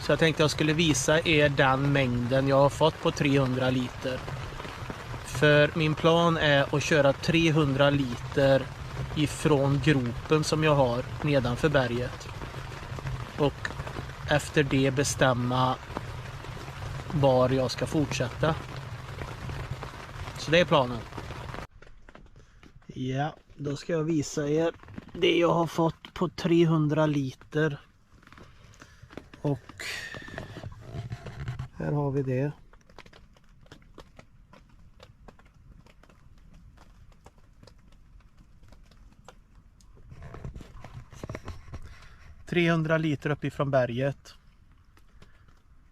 Så jag tänkte jag skulle visa er den mängden jag har fått på 300 liter. För min plan är att köra 300 liter ifrån gropen som jag har nedanför berget. Och efter det bestämma var jag ska fortsätta. Så det är planen. Ja, då ska jag visa er det jag har fått på 300 liter. Och här har vi det. 300 liter uppifrån berget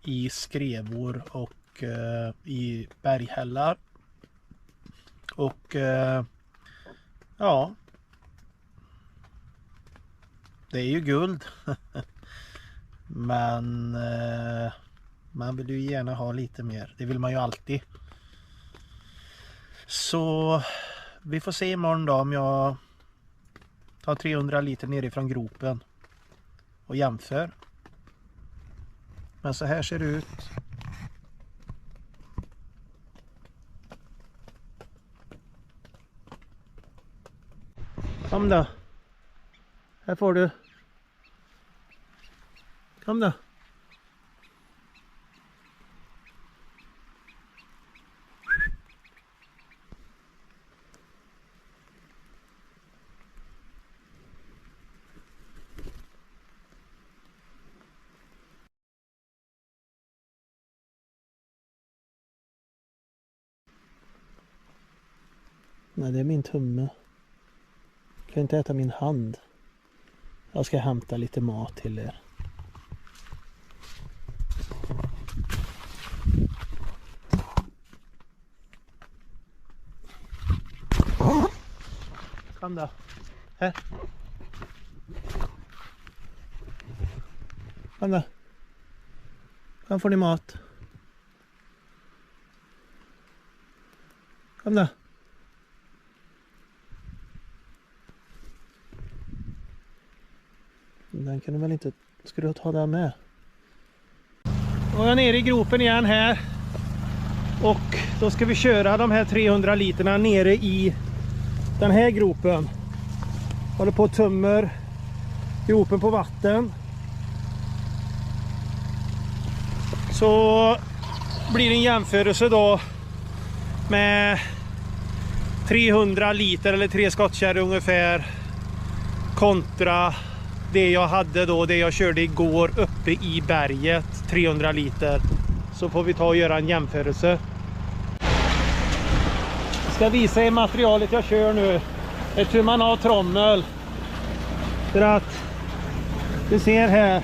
i skrevor och i berghällar. Och ja, det är ju guld. Men man vill ju gärna ha lite mer. Det vill man ju alltid. Så vi får se imorgon då om jag tar 300 liter nerifrån gropen och jämför. Men så här ser det ut. Kom då. Här får du. Kom då. Nej, det är min tumme. Jag kan inte äta min hand. Jag ska hämta lite mat till er. Kom då. Här. Kom då. Kom får ni mat. Kom då. Den kan du väl inte... Ska du ta den med? Och jag är nere i gropen igen här. Och då ska vi köra de här 300 literna nere i den här gropen. Håller på och tömmer gropen på vatten. Så blir det en jämförelse då med 300 liter eller 3 skottkärr ungefär kontra det jag hade då, det jag körde igår uppe i berget, 300 liter. Så får vi ta och göra en jämförelse. Jag ska visa er materialet jag kör nu. Ett hur man har trommel. För att du ser här.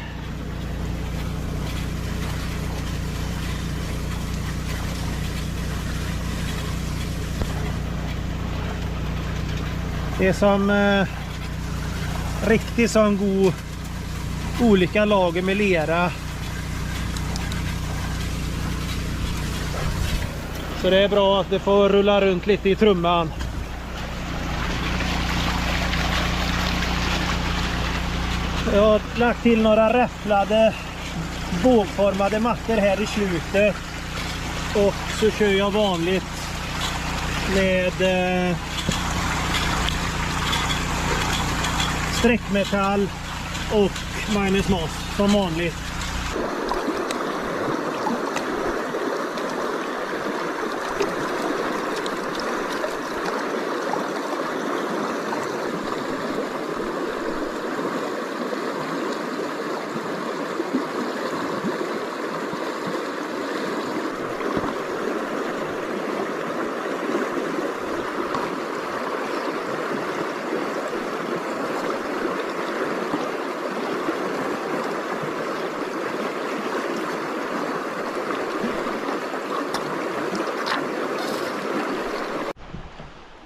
Det är som riktigt sån god olika lager med lera. Så det är bra att det får rulla runt lite i trumman. Jag har lagt till några räfflade bågformade mattor här i slutet. Och så kör jag vanligt med sträckmetall och minus moss som vanligt.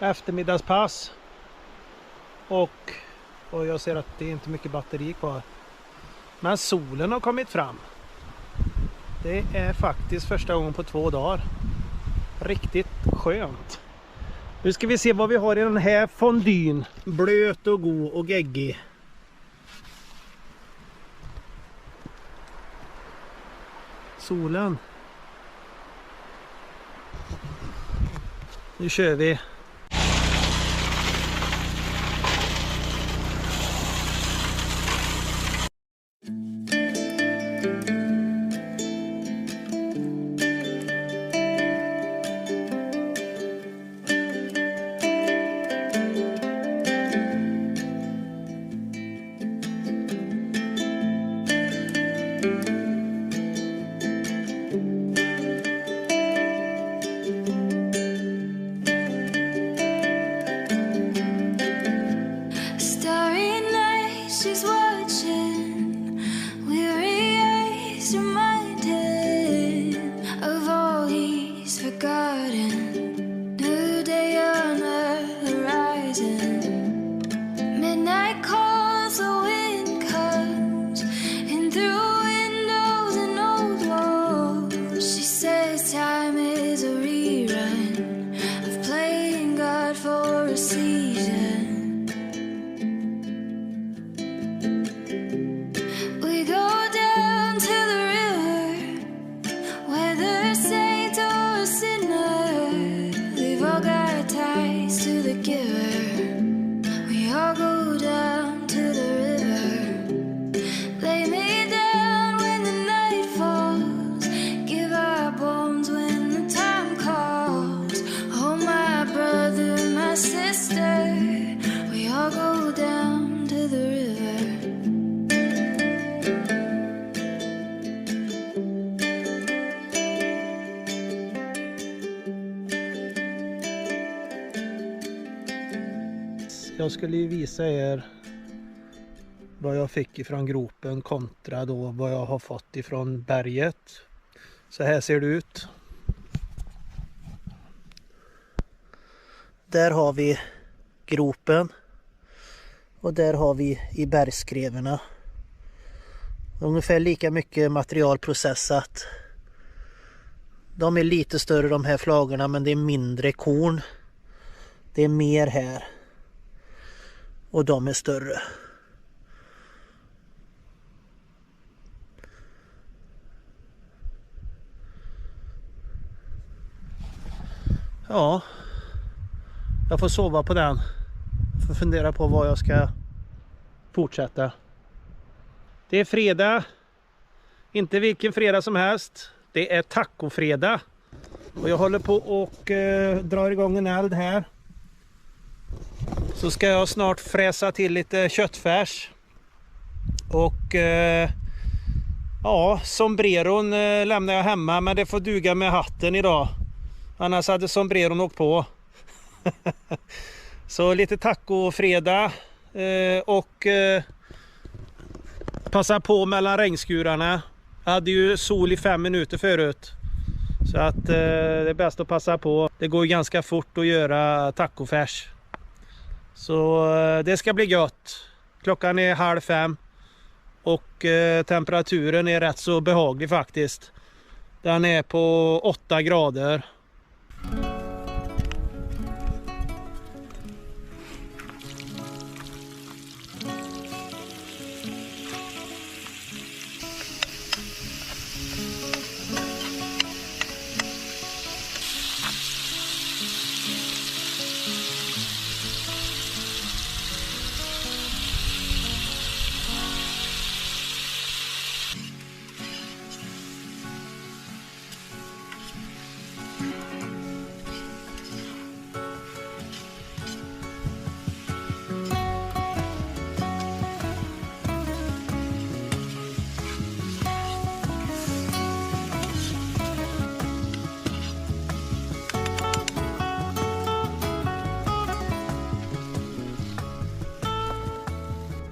Eftermiddagspass och jag ser att det är inte mycket batteri kvar, men solen har kommit fram. Det är faktiskt första gången på 2 dagar. Riktigt skönt. Nu ska vi se vad vi har i den här fondyn. Blöt och god och geggig. Solen. Nu kör vi. horizon. Midnight calls, the wind comes in through windows and old walls. She says time is a rerun of playing God for a season. We go down to the river, whether saint or sinner, we've all got ties to the giver. We all go down to the river, lay me down when the night falls, give our bones when the time calls. Oh my brother, my sister, we all go down to the river. Jag skulle ju visa er vad jag fick ifrån gropen kontra då vad jag har fått ifrån berget. Så här ser det ut. Där har vi gropen och där har vi i bergskreverna. Ungefär lika mycket material processat. De är lite större de här flagorna, men det är mindre korn. Det är mer här. Och de är större. Ja. Jag får sova på den. Jag får fundera på vad jag ska fortsätta. Det är fredag. Inte vilken fredag som helst. Det är tacofredag. Och jag håller på och drar igång en eld här. Så ska jag snart fräsa till lite köttfärs. Och ja, sombreron lämnar jag hemma, men det får duga med hatten idag. Annars hade sombreron åkt på. Så lite tacofredag och passa på mellan regnskurarna. Jag hade ju sol i 5 minuter förut. Så att det är bäst att passa på. Det går ganska fort att göra tacofärs. Så det ska bli gott. Klockan är 4:30 och temperaturen är rätt så behaglig faktiskt. Den är på 8 grader.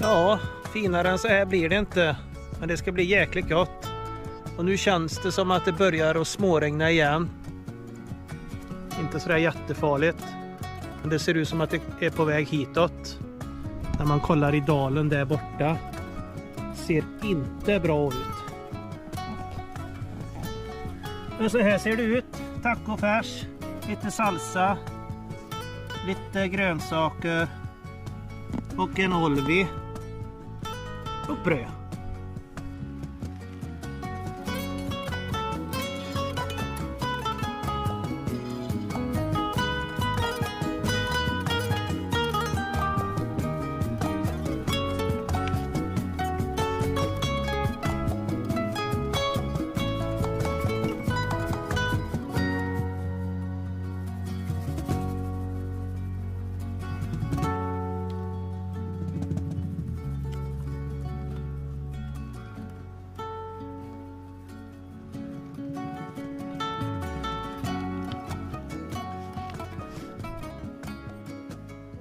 Ja, finare än så här blir det inte. Men det ska bli jäkligt gott. Och nu känns det som att det börjar att småregna igen. Inte sådär jättefarligt. Men det ser ut som att det är på väg hitåt. När man kollar i dalen där borta. Ser inte bra ut. Men så här ser det ut. Tacofärs. Lite salsa. Lite grönsaker. Och en olvi. Och bröd.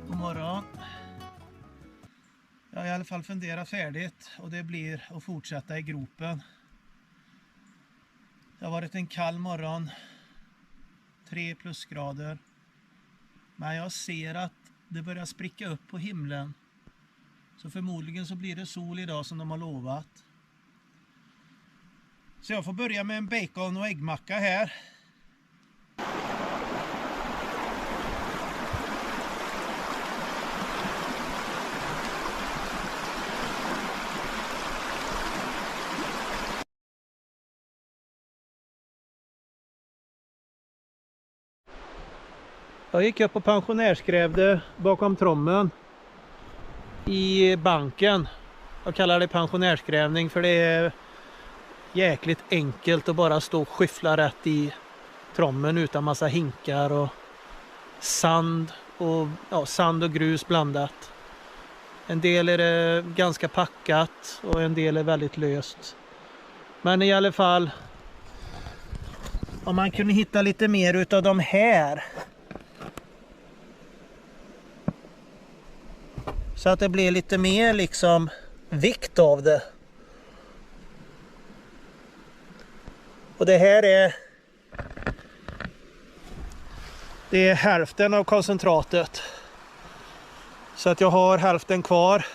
Morgon. Jag har i alla fall funderat färdigt och det blir att fortsätta i gropen. Det har varit en kall morgon. 3 plusgrader. Men jag ser att Det börjar spricka upp på himlen. Så förmodligen så blir det sol idag som de har lovat. Så jag får börja med en bacon och äggmacka här. Jag gick upp och pensionärsgrävde bakom trommen i banken. Jag kallar det pensionärsgrävning för det är jäkligt enkelt att bara stå och skyffla rätt i trommen utan massa hinkar och sand och grus blandat. En del är det ganska packat och en del är väldigt löst. Men i alla fall, om man kunde hitta lite mer utav de här, så att det blir lite mer liksom vikt av det. Och det här är hälften av koncentratet. Så att jag har hälften kvar.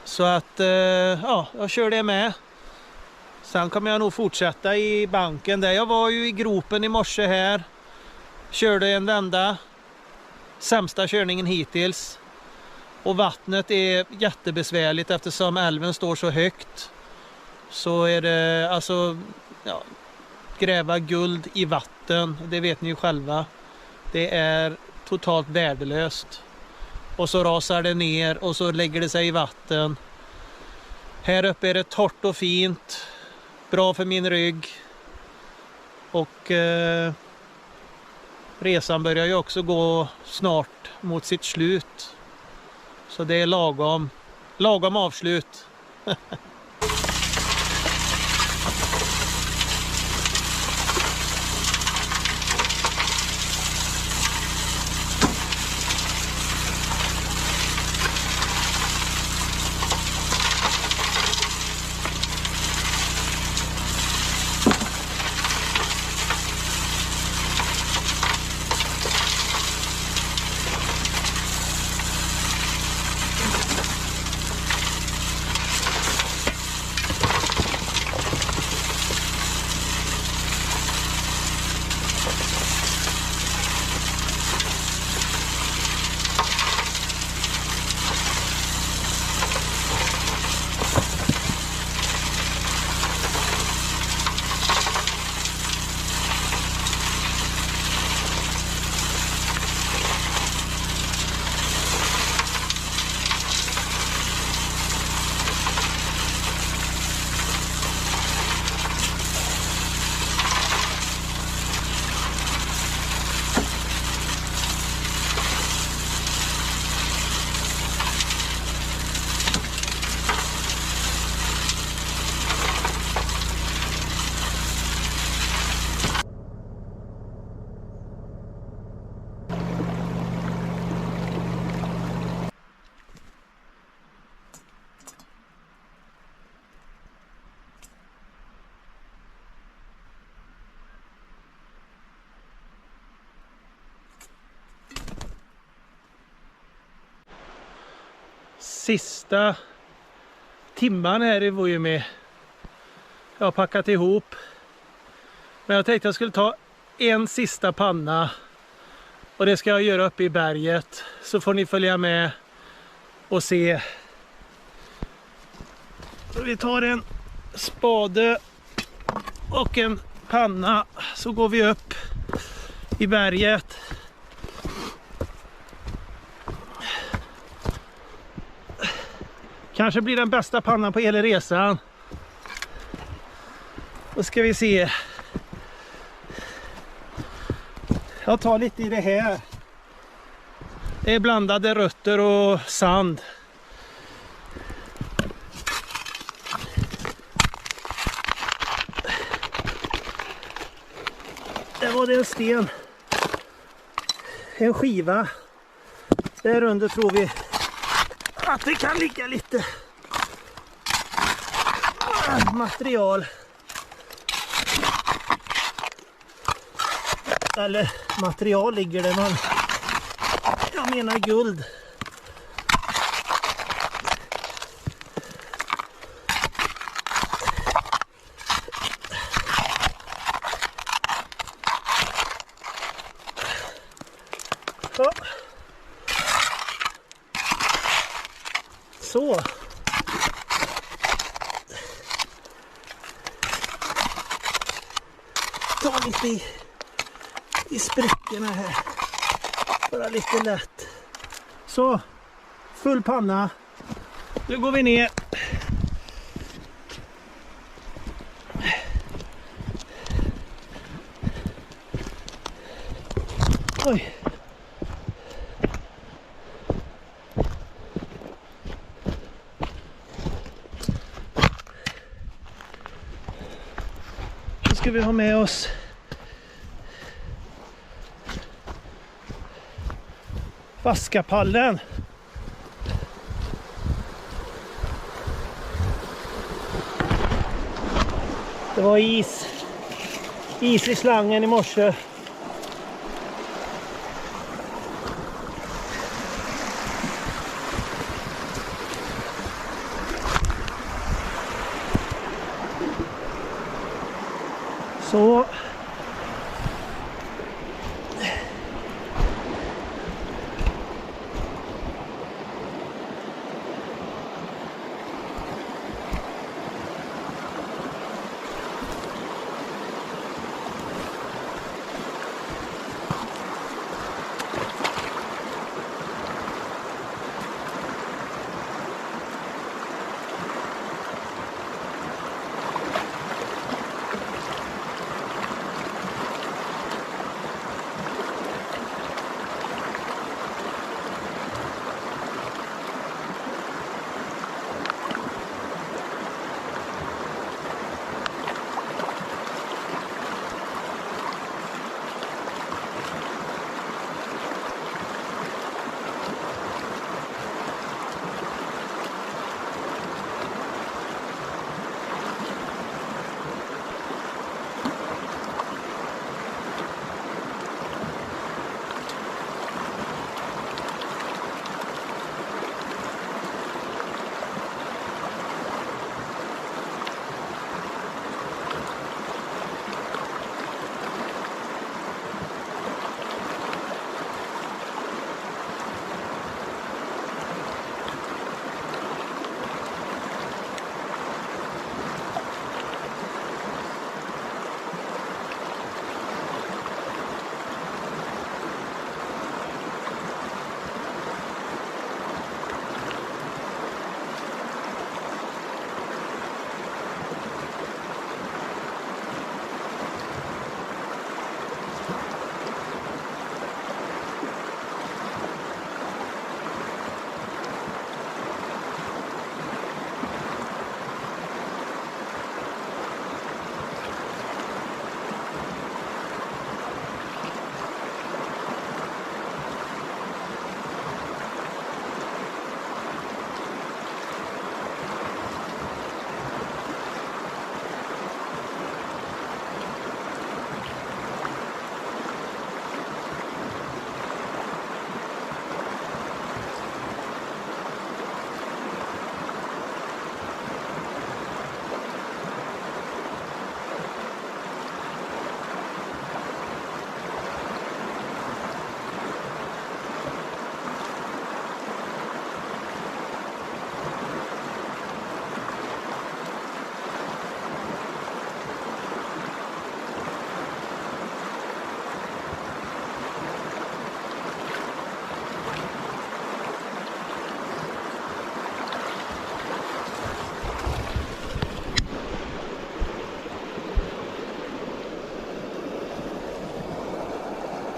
Så att jag kör det med. Sen kommer jag nog fortsätta i banken där. Jag var ju i gropen i morse här. Körde en vända. Sämsta körningen hittills. Och vattnet är jättebesvärligt eftersom älven står så högt. Så är det alltså gräva guld i vatten, det vet ni ju själva. Det är totalt värdelöst. Och så rasar det ner och så lägger det sig i vatten. Här uppe är det torrt och fint. Bra för min rygg. Och resan börjar ju också gå snart mot sitt slut. Så det är lagom avslut. Sista timman här i Vuojärvi. Jag har packat ihop. Men jag tänkte jag skulle ta en sista panna. Och det ska jag göra uppe i berget. Så får ni följa med och se. Så vi tar en spade och en panna. Så går vi upp i berget. Kanske blir den bästa pannan på hela resan. Då ska vi se. Jag tar lite i det här. Det är blandade rötter och sand. Där var det en sten. En skiva. Där under tror vi att det kan ligga lite material. Eller material ligger det, men Jag menar guld. Ja. Så. Ta lite i sprickorna här. Bara lite lätt. Så. Full panna. Nu går vi ner. Oj. Nu ska vi ha med oss vaskapallen. Det var is i slangen i morse. Så.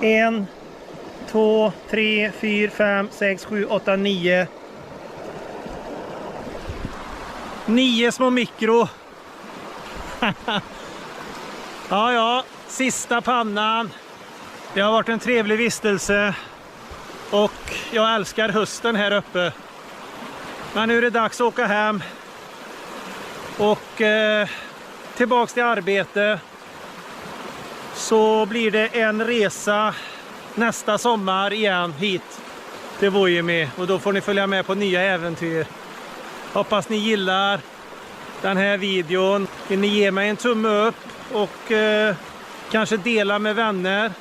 En, två, tre, fyra, fem, sex, sju, åtta, nio. 9 små mikro. Ja, sista pannan. Det har varit en trevlig vistelse. Och jag älskar hösten här uppe. Men nu är det dags att åka hem. Och tillbaks till arbete. Så blir det en resa nästa sommar igen hit till Vuojemi. Och då får ni följa med på nya äventyr. Hoppas ni gillar den här videon. Vill ni ge mig en tumme upp och kanske dela med vänner,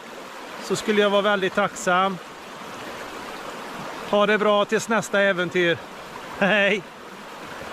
så skulle jag vara väldigt tacksam. Ha det bra tills nästa äventyr. Hej!